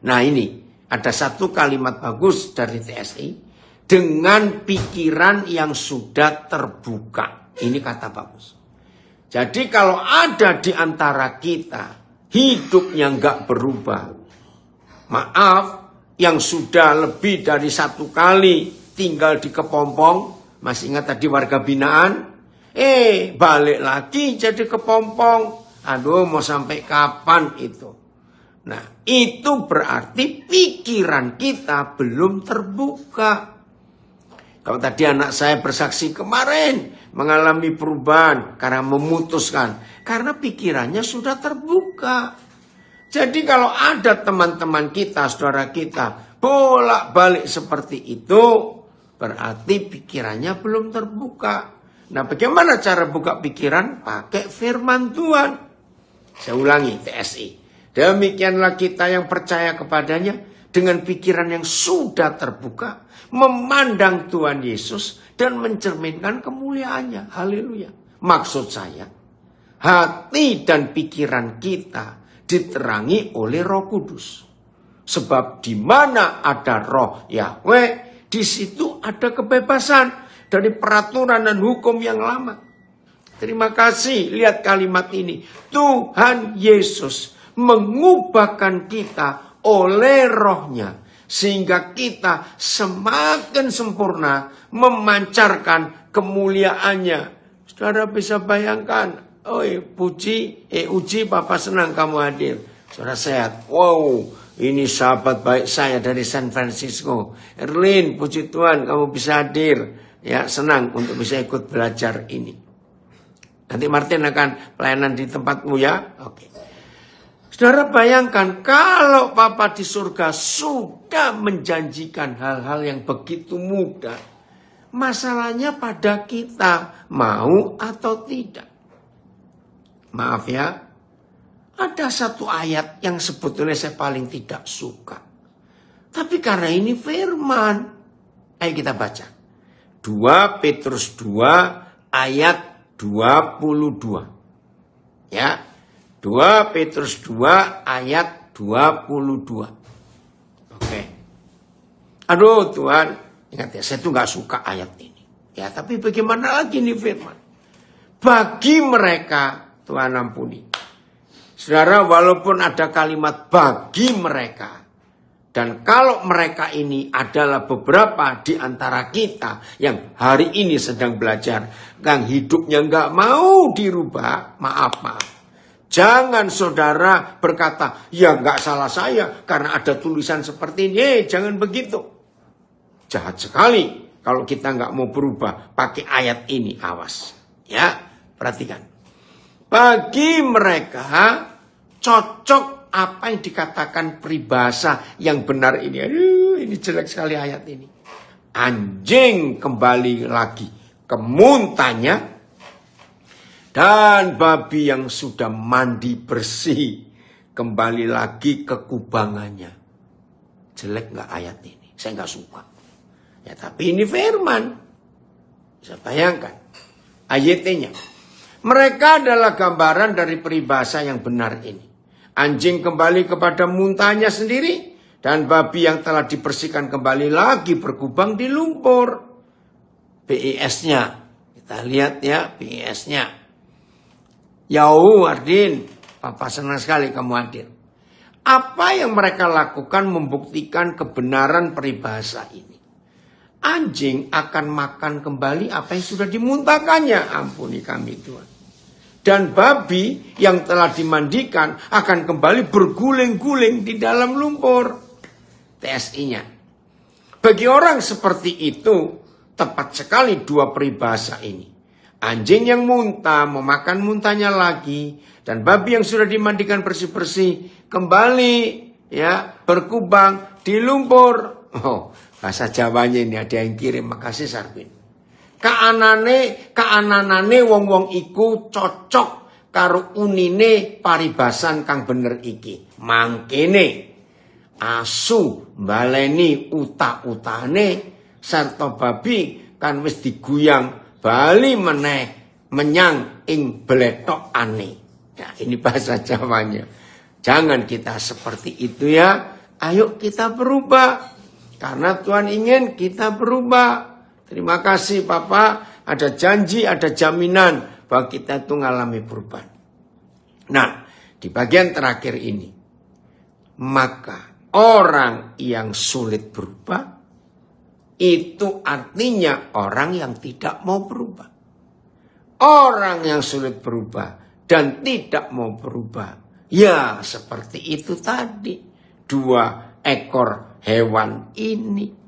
Nah, ini ada satu kalimat bagus dari TSI. Dengan pikiran yang sudah terbuka. Ini kata bagus. Jadi kalau ada di antara kita hidupnya nggak berubah. Maaf, yang sudah lebih dari satu kali tinggal di Kepompong. Masih ingat tadi warga binaan? Balik lagi jadi Kepompong. Aduh, mau sampai kapan itu? Nah, itu berarti pikiran kita belum terbuka. Kalau tadi anak saya bersaksi kemarin mengalami perubahan karena memutuskan. Karena pikirannya sudah terbuka. Jadi kalau ada teman-teman kita, saudara kita bolak-balik seperti itu, berarti pikirannya belum terbuka. Nah, bagaimana cara buka pikiran? Pakai firman Tuhan. Saya ulangi TSI. Demikianlah kita yang percaya kepadanya dengan pikiran yang sudah terbuka. Memandang Tuhan Yesus dan mencerminkan kemuliaannya. Haleluya. Maksud saya, hati dan pikiran kita diterangi oleh Roh Kudus. Sebab di mana ada Roh Yahweh, di situ ada kebebasan dari peraturan dan hukum yang lama. Terima kasih, lihat kalimat ini. Tuhan Yesus mengubahkan kita oleh Roh-Nya. Sehingga kita semakin sempurna memancarkan kemuliaannya. Saudara bisa bayangkan. Uji, Papa senang kamu hadir. Saudara sehat. Wow, ini sahabat baik saya dari San Francisco. Erlin, puji Tuhan kamu bisa hadir. Ya, senang untuk bisa ikut belajar ini. Nanti Martin akan pelayanan di tempatmu ya. Oke. Saudara bayangkan kalau Papa di surga sudah menjanjikan hal-hal yang begitu mudah. Masalahnya pada kita mau atau tidak. Maaf ya, ada satu ayat yang sebetulnya saya paling tidak suka. Tapi karena ini firman, ayo kita baca. 2 Petrus 2 ayat 22. Ya, 2 Petrus 2 ayat 22. Oke. Aduh Tuhan, ingat ya, saya tuh gak suka ayat ini. Ya, tapi bagaimana lagi nih firman? Bagi mereka, Tuhan ampuni. Saudara, walaupun ada kalimat bagi mereka, dan kalau mereka ini adalah beberapa di antara kita yang hari ini sedang belajar, yang hidupnya nggak mau dirubah, maaf. Jangan saudara berkata, ya nggak salah saya karena ada tulisan seperti ini. Jangan begitu. Jahat sekali kalau kita nggak mau berubah pakai ayat ini, awas. Ya, perhatikan. Bagi mereka cocok apa yang dikatakan peribahasa yang benar ini. Aduh, ini jelek sekali ayat ini. Anjing kembali lagi ke muntahnya, dan babi yang sudah mandi bersih kembali lagi ke kubangannya. Jelek nggak ayat ini? Saya nggak suka. Ya, tapi ini firman. Bisa bayangkan ayatnya. Mereka adalah gambaran dari peribahasa yang benar ini. Anjing kembali kepada muntahnya sendiri, dan babi yang telah dibersihkan kembali lagi berkubang di lumpur. BIS-nya, kita lihat ya BIS-nya. Yauh Ardin, Papa senang sekali kamu hadir. Apa yang mereka lakukan membuktikan kebenaran peribahasa ini. Anjing akan makan kembali apa yang sudah dimuntahkannya. Ampuni kami Tuhan. Dan babi yang telah dimandikan akan kembali berguling-guling di dalam lumpur. TSI-nya. Bagi orang seperti itu, tepat sekali dua peribahasa ini. Anjing yang muntah memakan muntahnya lagi, dan babi yang sudah dimandikan bersih-bersih kembali ya berkubang di lumpur. Oh, bahasa Jawanya ini ada yang kirim, makasih Sarwin. Kaananane wong-wong iku cocok karo unine paribasan kang bener iki. Mangkene asu baleni uta-utane sarta babi kan wis diguyang bali meneh menyang ing bletokane. Ya, ini bahasa Jawanya. Jangan kita seperti itu ya. Ayo kita berubah. Karena Tuhan ingin kita berubah. Terima kasih Papa, ada janji, ada jaminan bahwa kita itu mengalami perubahan. Nah, di bagian terakhir ini, maka orang yang sulit berubah, itu artinya orang yang tidak mau berubah. Orang yang sulit berubah dan tidak mau berubah, ya seperti itu tadi, 2 ekor hewan ini.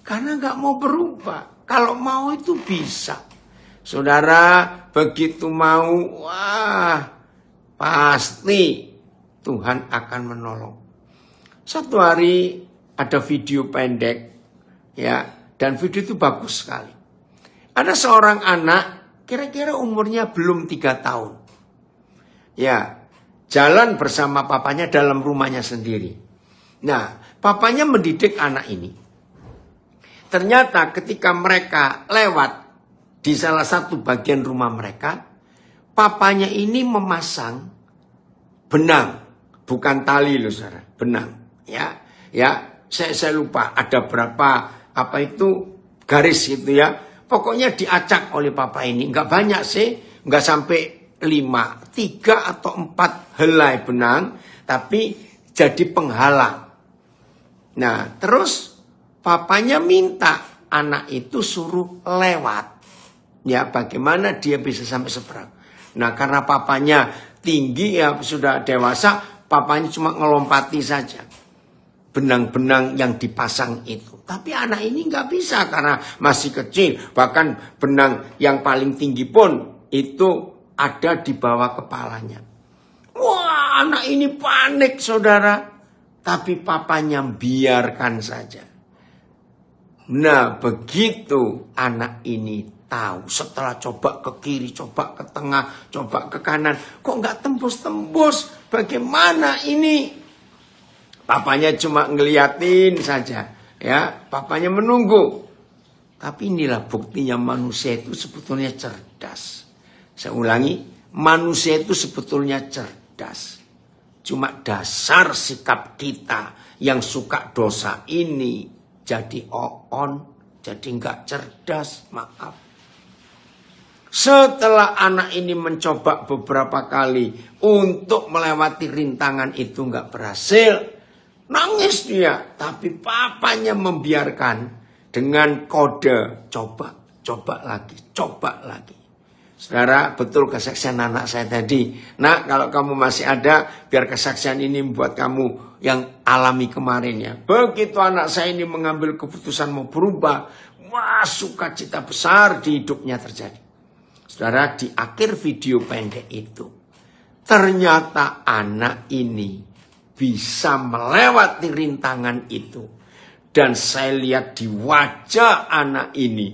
Karena gak mau berubah. Kalau mau itu bisa. Saudara, begitu mau, wah, pasti Tuhan akan menolong. Satu hari ada video pendek, ya, dan video itu bagus sekali. Ada seorang anak, kira-kira umurnya belum 3 tahun. Ya, jalan bersama papanya dalam rumahnya sendiri. Nah, papanya mendidik anak ini. Ternyata ketika mereka lewat di salah satu bagian rumah mereka, papanya ini memasang benang, bukan tali loh saudara, benang. Ya, saya lupa ada berapa garis gitu ya. Pokoknya diacak oleh papa ini, nggak banyak sih, nggak sampai 5, 3 atau 4 helai benang, tapi jadi penghalang. Nah, terus papanya minta anak itu suruh lewat. Ya, bagaimana dia bisa sampai seberang. Nah, karena papanya tinggi ya sudah dewasa, papanya cuma ngelompati saja benang-benang yang dipasang itu. Tapi anak ini nggak bisa karena masih kecil. Bahkan benang yang paling tinggi pun itu ada di bawah kepalanya. Wah, anak ini panik saudara. Tapi papanya biarkan saja. Nah, begitu anak ini tahu, setelah coba ke kiri, coba ke tengah, coba ke kanan, kok nggak tembus-tembus? Bagaimana ini? Papanya cuma ngeliatin saja, ya. Papanya menunggu. Tapi inilah buktinya manusia itu sebetulnya cerdas. Saya ulangi, manusia itu sebetulnya cerdas. Cuma dasar sikap kita yang suka dosa ini jadi oon, jadi nggak cerdas, maaf. Setelah anak ini mencoba beberapa kali untuk melewati rintangan itu nggak berhasil, nangis dia. Tapi papanya membiarkan dengan kode, coba lagi. Saudara, betul kesaksian anak saya tadi. Nak, kalau kamu masih ada, biar kesaksian ini membuat kamu yang alami kemarin ya. Begitu anak saya ini mengambil keputusan mau berubah, wah, sukacita besar di hidupnya terjadi. Saudara, di akhir video pendek itu, ternyata anak ini bisa melewati rintangan itu. Dan saya lihat di wajah anak ini,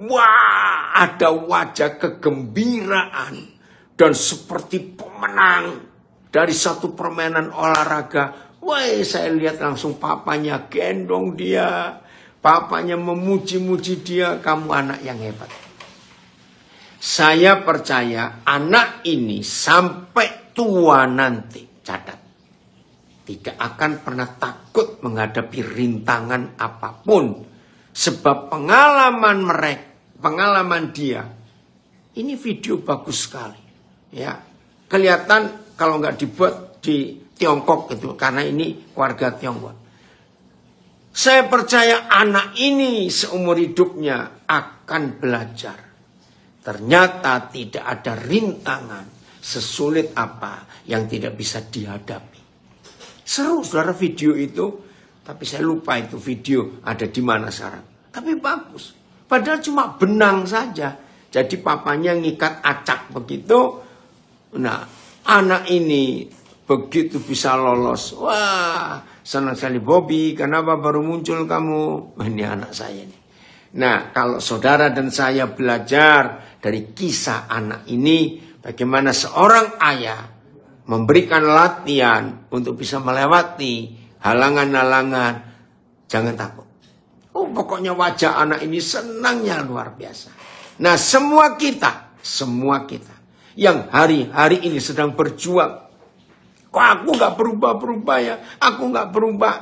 wah, ada wajah kegembiraan. Dan seperti pemenang dari satu permainan olahraga. Wah, saya lihat langsung papanya gendong dia. Papanya memuji-muji dia, kamu anak yang hebat. Saya percaya anak ini sampai tua nanti, catat, tidak akan pernah takut menghadapi rintangan apapun. Sebab pengalaman dia, ini video bagus sekali. Ya, kelihatan kalau nggak dibuat di Tiongkok itu, karena ini keluarga Tiongkok. Saya percaya anak ini seumur hidupnya akan belajar. Ternyata tidak ada rintangan sesulit apa yang tidak bisa dihadapi. Seru saudara video itu, tapi saya lupa itu video ada di mana sekarang. Tapi bagus, padahal cuma benang saja. Jadi papanya ngikat acak begitu. Nah, anak ini begitu bisa lolos. Wah, senang sekali Bobby, kenapa baru muncul kamu? Ini anak saya nih. Nah, kalau saudara dan saya belajar dari kisah anak ini, bagaimana seorang ayah memberikan latihan untuk bisa melewati halangan-halangan, jangan takut. Oh, pokoknya wajah anak ini senangnya luar biasa. Nah, semua kita yang hari-hari ini sedang berjuang, kok aku gak berubah-berubah ya, aku gak berubah.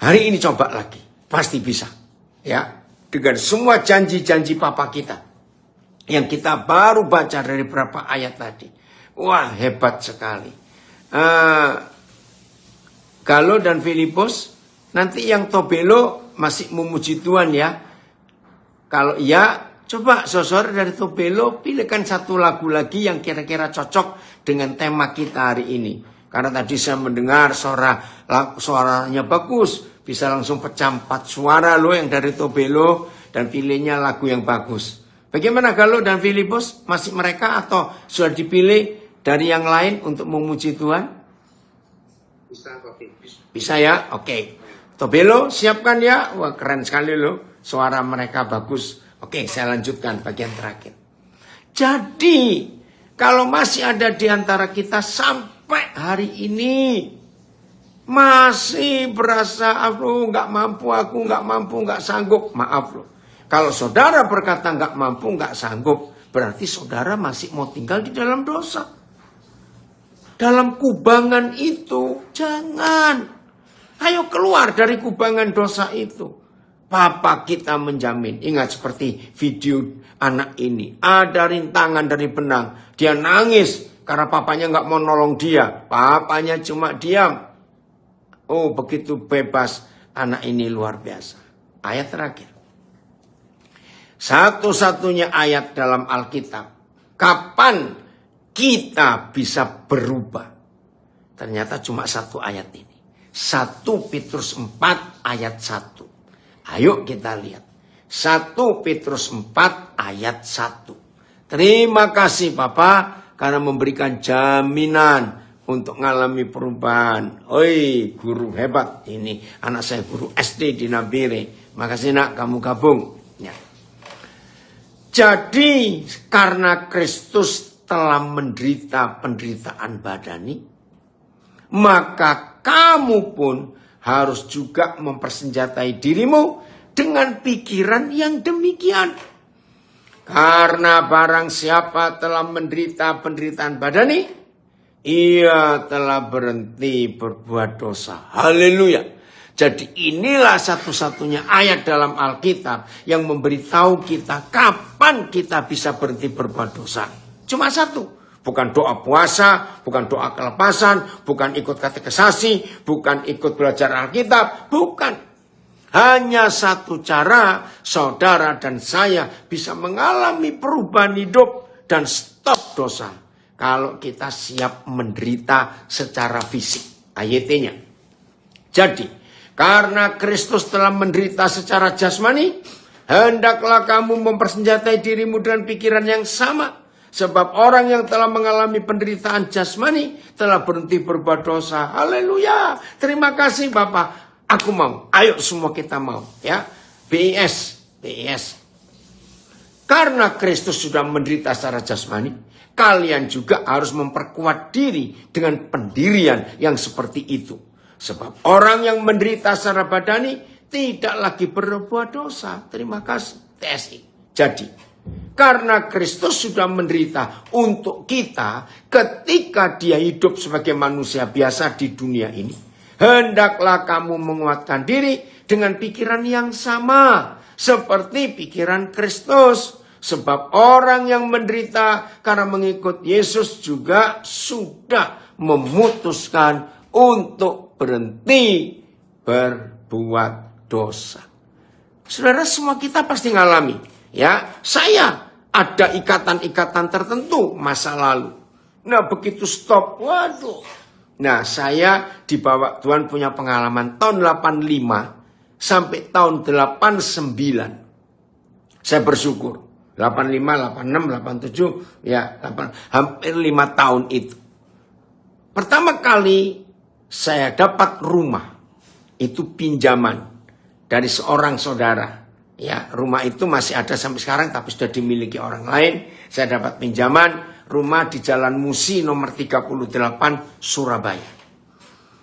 Hari ini coba lagi, pasti bisa. Ya, dengan semua janji-janji papa kita yang kita baru baca dari beberapa ayat tadi. Wah, hebat sekali. Galo dan Filipus, nanti yang Tobelo masih memuji Tuhan ya. Kalau iya, coba saudara dari Tobelo pilihkan satu lagu lagi yang kira-kira cocok dengan tema kita hari ini. Karena tadi saya mendengar suaranya bagus, bisa langsung pecah 4 suara loh yang dari Tobelo, dan pilihnya lagu yang bagus. Bagaimana Galo dan Filipus? Masih mereka atau sudah dipilih dari yang lain untuk memuji Tuhan? Bisa ya? Oke. Tobelo siapkan ya. Wah, keren sekali loh. Suara mereka bagus. Oke, saya lanjutkan bagian terakhir. Jadi, kalau masih ada di antara kita sampai hari ini masih berasa aku nggak mampu, nggak sanggup. Maaf loh. Kalau saudara berkata nggak mampu, nggak sanggup, berarti saudara masih mau tinggal di dalam dosa. Dalam kubangan itu, jangan. Ayo keluar dari kubangan dosa itu. Papa kita menjamin. Ingat seperti video anak ini. Ada rintangan dari benang. Dia nangis karena papanya nggak mau nolong dia. Papanya cuma diam. Oh, begitu bebas. Anak ini luar biasa. Ayat terakhir. Satu-satunya ayat dalam Alkitab. Kapan kita bisa berubah? Ternyata cuma satu ayat ini. 1 Petrus 4 ayat 1. Ayo kita lihat. 1 Petrus 4 ayat 1. Terima kasih Papa karena memberikan jaminan untuk mengalami perubahan. Oi, guru hebat ini. Anak saya guru SD di Nabire. Makasih nak, kamu gabung. Ya. Jadi karena Kristus telah menderita penderitaan badani, maka kamu pun harus juga mempersenjatai dirimu dengan pikiran yang demikian. Karena barang siapa telah menderita penderitaan badani, ia telah berhenti berbuat dosa. Haleluya. Jadi inilah satu-satunya ayat dalam Alkitab yang memberitahu kita kapan kita bisa berhenti berbuat dosa. Cuma satu. Bukan doa puasa, bukan doa kelepasan, bukan ikut katekisasi, bukan ikut belajar Alkitab. Bukan. Hanya satu cara saudara dan saya bisa mengalami perubahan hidup dan stop dosa. Kalau kita siap menderita secara fisik. Ayatnya. Jadi, karena Kristus telah menderita secara jasmani, hendaklah kamu mempersenjatai dirimu dengan pikiran yang sama. Sebab orang yang telah mengalami penderitaan jasmani telah berhenti berbuat dosa. Haleluya. Terima kasih Bapak. Aku mau. Ayo semua kita mau. Ya. BIS. Karena Kristus sudah menderita secara jasmani, kalian juga harus memperkuat diri dengan pendirian yang seperti itu. Sebab orang yang menderita secara badani tidak lagi berbuat dosa. Terima kasih. TSI. Jadi, karena Kristus sudah menderita untuk kita ketika dia hidup sebagai manusia biasa di dunia ini, hendaklah kamu menguatkan diri dengan pikiran yang sama seperti pikiran Kristus. Sebab orang yang menderita karena mengikut Yesus juga sudah memutuskan untuk berhenti berbuat dosa. Saudara, semua kita pasti ngalami. Ya, saya ada ikatan-ikatan tertentu masa lalu. Nah, begitu stop, waduh. Nah, saya dibawa Tuhan punya pengalaman tahun 85 sampai tahun 89. Saya bersyukur. 85, 86, 87, ya, hampir 5 tahun itu. Pertama kali saya dapat rumah, itu pinjaman dari seorang saudara. Ya, rumah itu masih ada sampai sekarang tapi sudah dimiliki orang lain. Saya dapat pinjaman rumah di Jalan Musi nomor 38 Surabaya.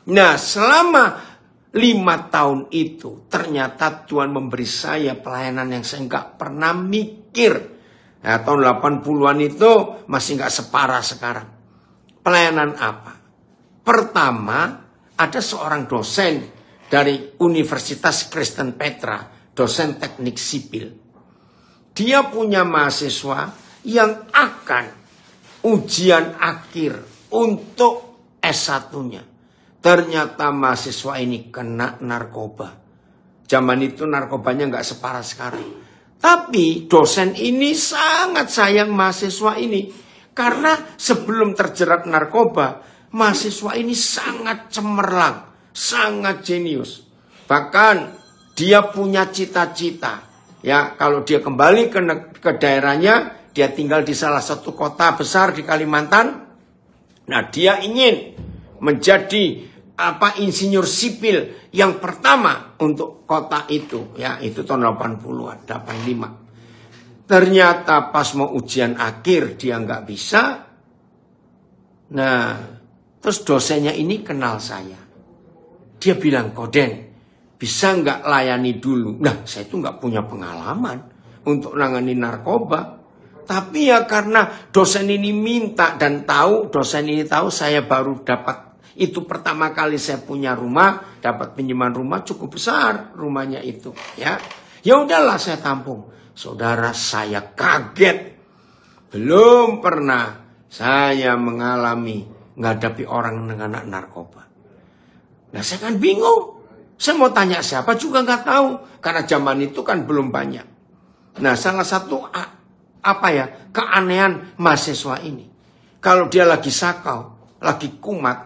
Nah, selama 5 tahun itu ternyata Tuhan memberi saya pelayanan yang saya nggak pernah mikir. Nah, tahun 80-an itu masih nggak separah sekarang. Pelayanan apa? Pertama, ada seorang dosen dari Universitas Kristen Petra, dosen teknik sipil. Dia punya mahasiswa yang akan ujian akhir untuk S1-nya. Ternyata mahasiswa ini kena narkoba. Zaman itu narkobanya nggak separah sekarang. Tapi dosen ini sangat sayang mahasiswa ini. Karena sebelum terjerat narkoba, mahasiswa ini sangat cemerlang, sangat jenius. Bahkan dia punya cita-cita. Ya, kalau dia kembali ke daerahnya, dia tinggal di salah satu kota besar di Kalimantan. Nah, dia ingin menjadi insinyur sipil yang pertama untuk kota itu. Ya, itu tahun 80-an, 85. Ternyata pas mau ujian akhir dia nggak bisa. Nah, terus dosennya ini kenal saya. Dia bilang, Koden, bisa nggak layani dulu? Nah, saya itu nggak punya pengalaman untuk nangani narkoba. Tapi ya karena dosen ini minta dan dosen ini tahu saya baru dapat. Itu pertama kali saya punya rumah, dapat pinjaman rumah cukup besar rumahnya itu. Ya udahlah saya tampung. Saudara, saya kaget. Belum pernah saya mengalami menghadapi orang dengan narkoba. Nah, saya kan bingung. Saya mau tanya siapa juga nggak tahu. Karena zaman itu kan belum banyak. Nah, salah satu keanehan mahasiswa ini. Kalau dia lagi sakau, lagi kumat.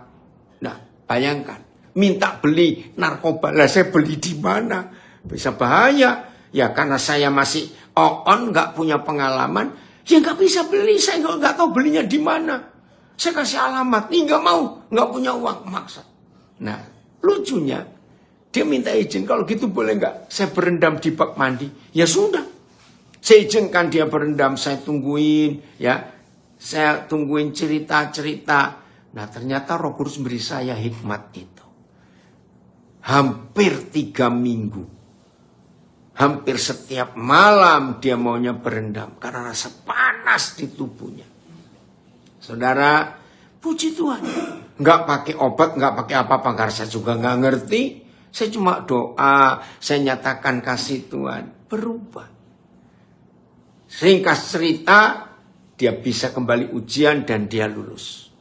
Nah, bayangkan. Minta beli narkoba. Lah, saya beli di mana? Bisa bahaya. Ya, karena saya masih nggak punya pengalaman. Ya, nggak bisa beli. Saya nggak tahu belinya di mana. Saya kasih alamat. Nggak mau. Nggak punya uang. Maksa. Nah, lucunya. Dia minta izin, kalau gitu boleh nggak saya berendam di bak mandi? Ya sudah, saya izinkan dia berendam, saya tungguin, ya, saya tungguin cerita-cerita. Nah ternyata Roh Kudus beri saya hikmat itu. Hampir 3 minggu, hampir setiap malam dia maunya berendam karena rasa panas di tubuhnya. Saudara, puji Tuhan, nggak pakai obat, nggak pakai apa-apa, karena saya juga nggak ngerti. Saya cuma doa, saya nyatakan kasih Tuhan, berubah. Singkat cerita, dia bisa kembali ujian dan dia lulus.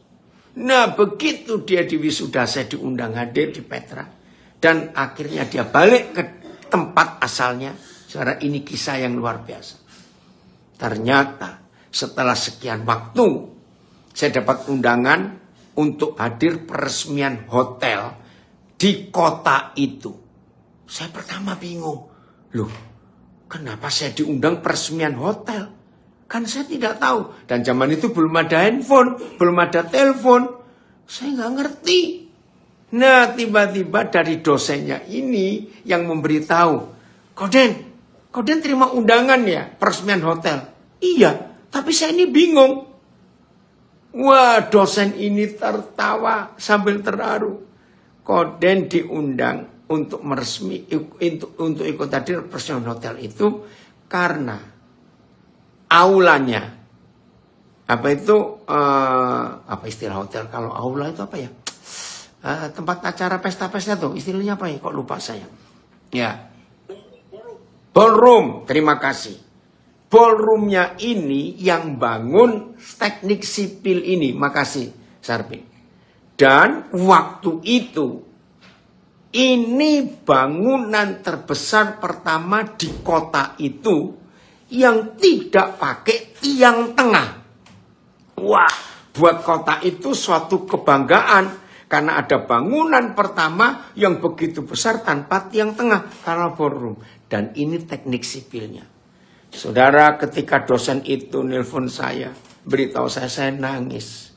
Nah begitu dia di wisuda, saya diundang hadir di Petra. Dan akhirnya dia balik ke tempat asalnya. Saudara, ini kisah yang luar biasa. Ternyata setelah sekian waktu, saya dapat undangan untuk hadir peresmian hotel di kota itu. Saya pertama bingung. Loh, kenapa saya diundang peresmian hotel? Kan saya tidak tahu. Dan zaman itu belum ada handphone, belum ada telepon. Saya nggak ngerti. Nah, tiba-tiba dari dosennya ini yang memberitahu. Koden terima undangan ya, peresmian hotel. Iya, tapi saya ini bingung. Wah, dosen ini tertawa sambil terharu. Koden diundang untuk untuk ikut hadir peresmian hotel itu karena aulanya, apa itu, apa istilah hotel, kalau aula itu apa ya, tempat acara pesta-pesta tuh istilahnya apa ya, kok lupa saya ya, ballroom. Terima kasih. Ballroomnya ini yang bangun teknik sipil ini, makasih Sarpin. Dan waktu itu, ini bangunan terbesar pertama di kota itu yang tidak pakai tiang tengah. Wah, buat kota itu suatu kebanggaan. Karena ada bangunan pertama yang begitu besar tanpa tiang tengah. Karena ballroom. Dan ini teknik sipilnya. Saudara, ketika dosen itu nelpon saya, beritahu saya nangis.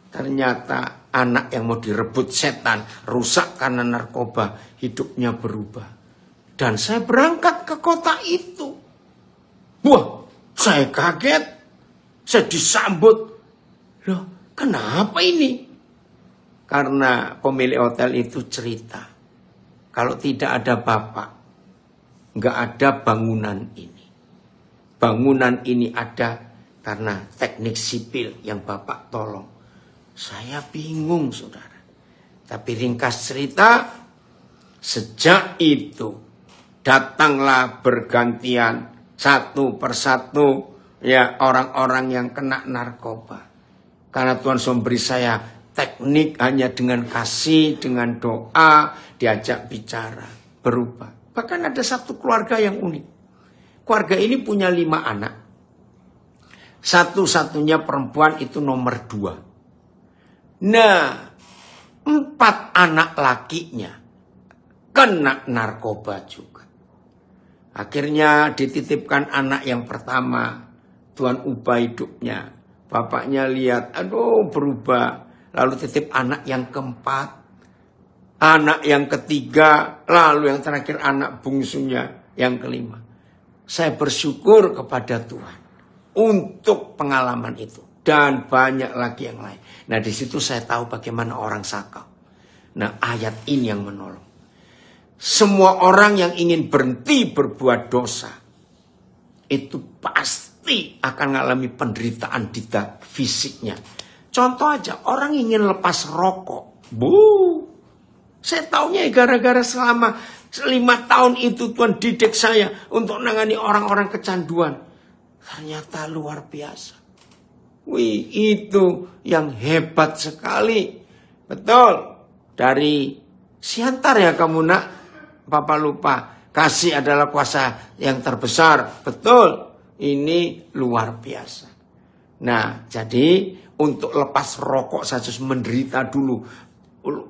Ternyata anak yang mau direbut setan, rusak karena narkoba, hidupnya berubah. Dan saya berangkat ke kota itu. Wah, saya kaget. Saya disambut. Loh, kenapa ini? Karena pemilik hotel itu cerita. Kalau tidak ada Bapak, nggak ada bangunan ini. Bangunan ini ada karena teknik sipil yang Bapak tolong. Saya bingung, saudara. Tapi ringkas cerita, sejak itu datanglah bergantian satu persatu ya orang-orang yang kena narkoba. Karena Tuhan memberi saya teknik hanya dengan kasih, dengan doa, diajak bicara, berubah. Bahkan ada satu keluarga yang unik. Keluarga ini punya 5 anak. Satu-satunya perempuan itu nomor 2. Nah, 4 anak lakinya kena narkoba juga. Akhirnya dititipkan anak yang pertama. Tuhan ubah hidupnya. Bapaknya lihat, aduh berubah. Lalu titip anak yang keempat. Anak yang ketiga. Lalu yang terakhir anak bungsunya yang kelima. Saya bersyukur kepada Tuhan untuk pengalaman itu. Dan banyak lagi yang lain. Nah di situ saya tahu bagaimana orang sakau. Nah ayat ini yang menolong. Semua orang yang ingin berhenti berbuat dosa. Itu pasti akan mengalami penderitaan di fisiknya. Contoh aja, orang ingin lepas rokok. Saya taunya gara-gara selama 5 tahun itu Tuhan didik saya untuk menangani orang-orang kecanduan. Ternyata luar biasa. Wih, itu yang hebat sekali. Betul. Dari Siantar ya kamu nak. Papa lupa. Kasih adalah kuasa yang terbesar. Betul. Ini luar biasa. Nah, jadi untuk lepas rokok saja menderita dulu.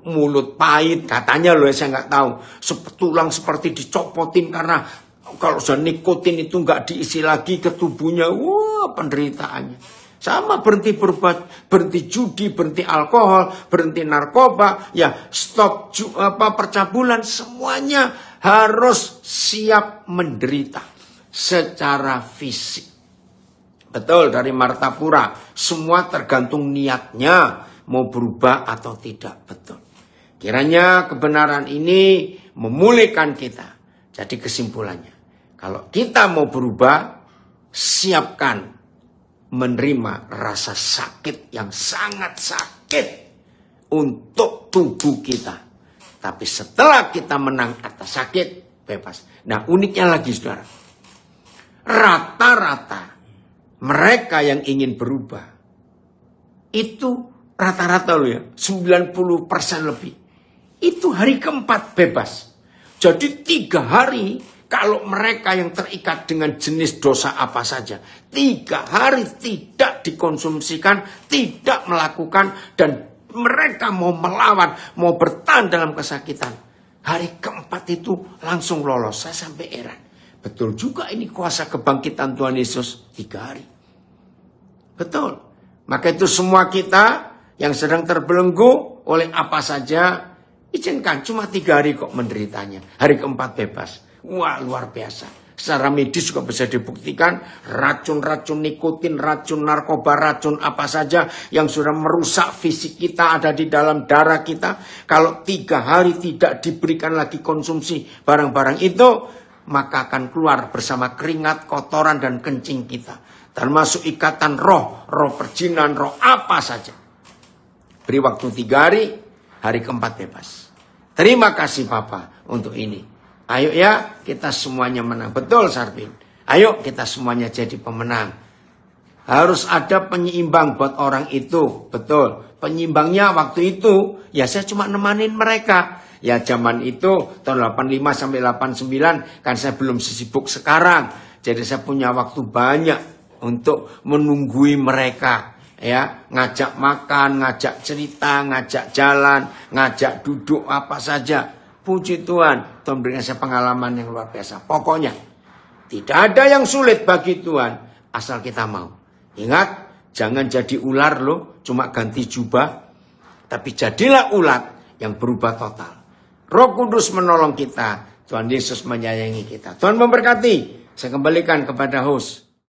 Mulut pahit. Katanya loh, saya nggak tahu. Tulang seperti dicopotin karena kalau sudah nikotin itu nggak diisi lagi ke tubuhnya. Wah, penderitaannya. Sama berhenti berbuat, berhenti judi, berhenti alkohol, berhenti narkoba, ya stop percabulan, semuanya harus siap menderita secara fisik. Betul, dari Martapura, semua tergantung niatnya mau berubah atau tidak. Betul. Kiranya kebenaran ini memulihkan kita. Jadi kesimpulannya, kalau kita mau berubah, siapkan menerima rasa sakit yang sangat sakit untuk tubuh kita. Tapi setelah kita menang atas sakit, bebas. Nah, uniknya lagi saudara, rata-rata mereka yang ingin berubah itu rata-rata loh ya, 90% lebih itu hari keempat bebas. Jadi 3 hari. Kalau mereka yang terikat dengan jenis dosa apa saja, 3 hari tidak dikonsumsikan, tidak melakukan, dan mereka mau melawan, mau bertahan dalam kesakitan, hari keempat itu langsung lolos. Saya sampai heran. Betul juga ini kuasa kebangkitan Tuhan Yesus 3 hari. Betul. Maka itu semua kita yang sedang terbelenggu oleh apa saja, izinkan cuma 3 hari kok menderitanya. Hari keempat bebas. Wah, luar biasa. Secara medis juga bisa dibuktikan racun-racun nikotin, racun narkoba, racun apa saja yang sudah merusak fisik kita ada di dalam darah kita. Kalau 3 hari tidak diberikan lagi konsumsi barang-barang itu, maka akan keluar bersama keringat, kotoran, dan kencing kita. Termasuk ikatan roh, roh perjinan, roh apa saja. Beri waktu 3 hari, hari keempat bebas. Terima kasih Bapak untuk ini. Ayo ya, kita semuanya menang. Betul Sarpin. Ayo kita semuanya jadi pemenang. Harus ada penyeimbang buat orang itu. Betul. Penyeimbangnya waktu itu, ya saya cuma nemanin mereka. Ya zaman itu, tahun 85 sampai 89, kan saya belum sesibuk sekarang. Jadi saya punya waktu banyak untuk menunggui mereka. Ya, ngajak makan, ngajak cerita, ngajak jalan, ngajak duduk apa saja. Puji Tuhan, Tuhan berikan saya pengalaman yang luar biasa. Pokoknya, tidak ada yang sulit bagi Tuhan, asal kita mau. Ingat, jangan jadi ular loh, cuma ganti jubah. Tapi jadilah ulat yang berubah total. Roh Kudus menolong kita, Tuhan Yesus menyayangi kita. Tuhan memberkati. Saya kembalikan kepada host.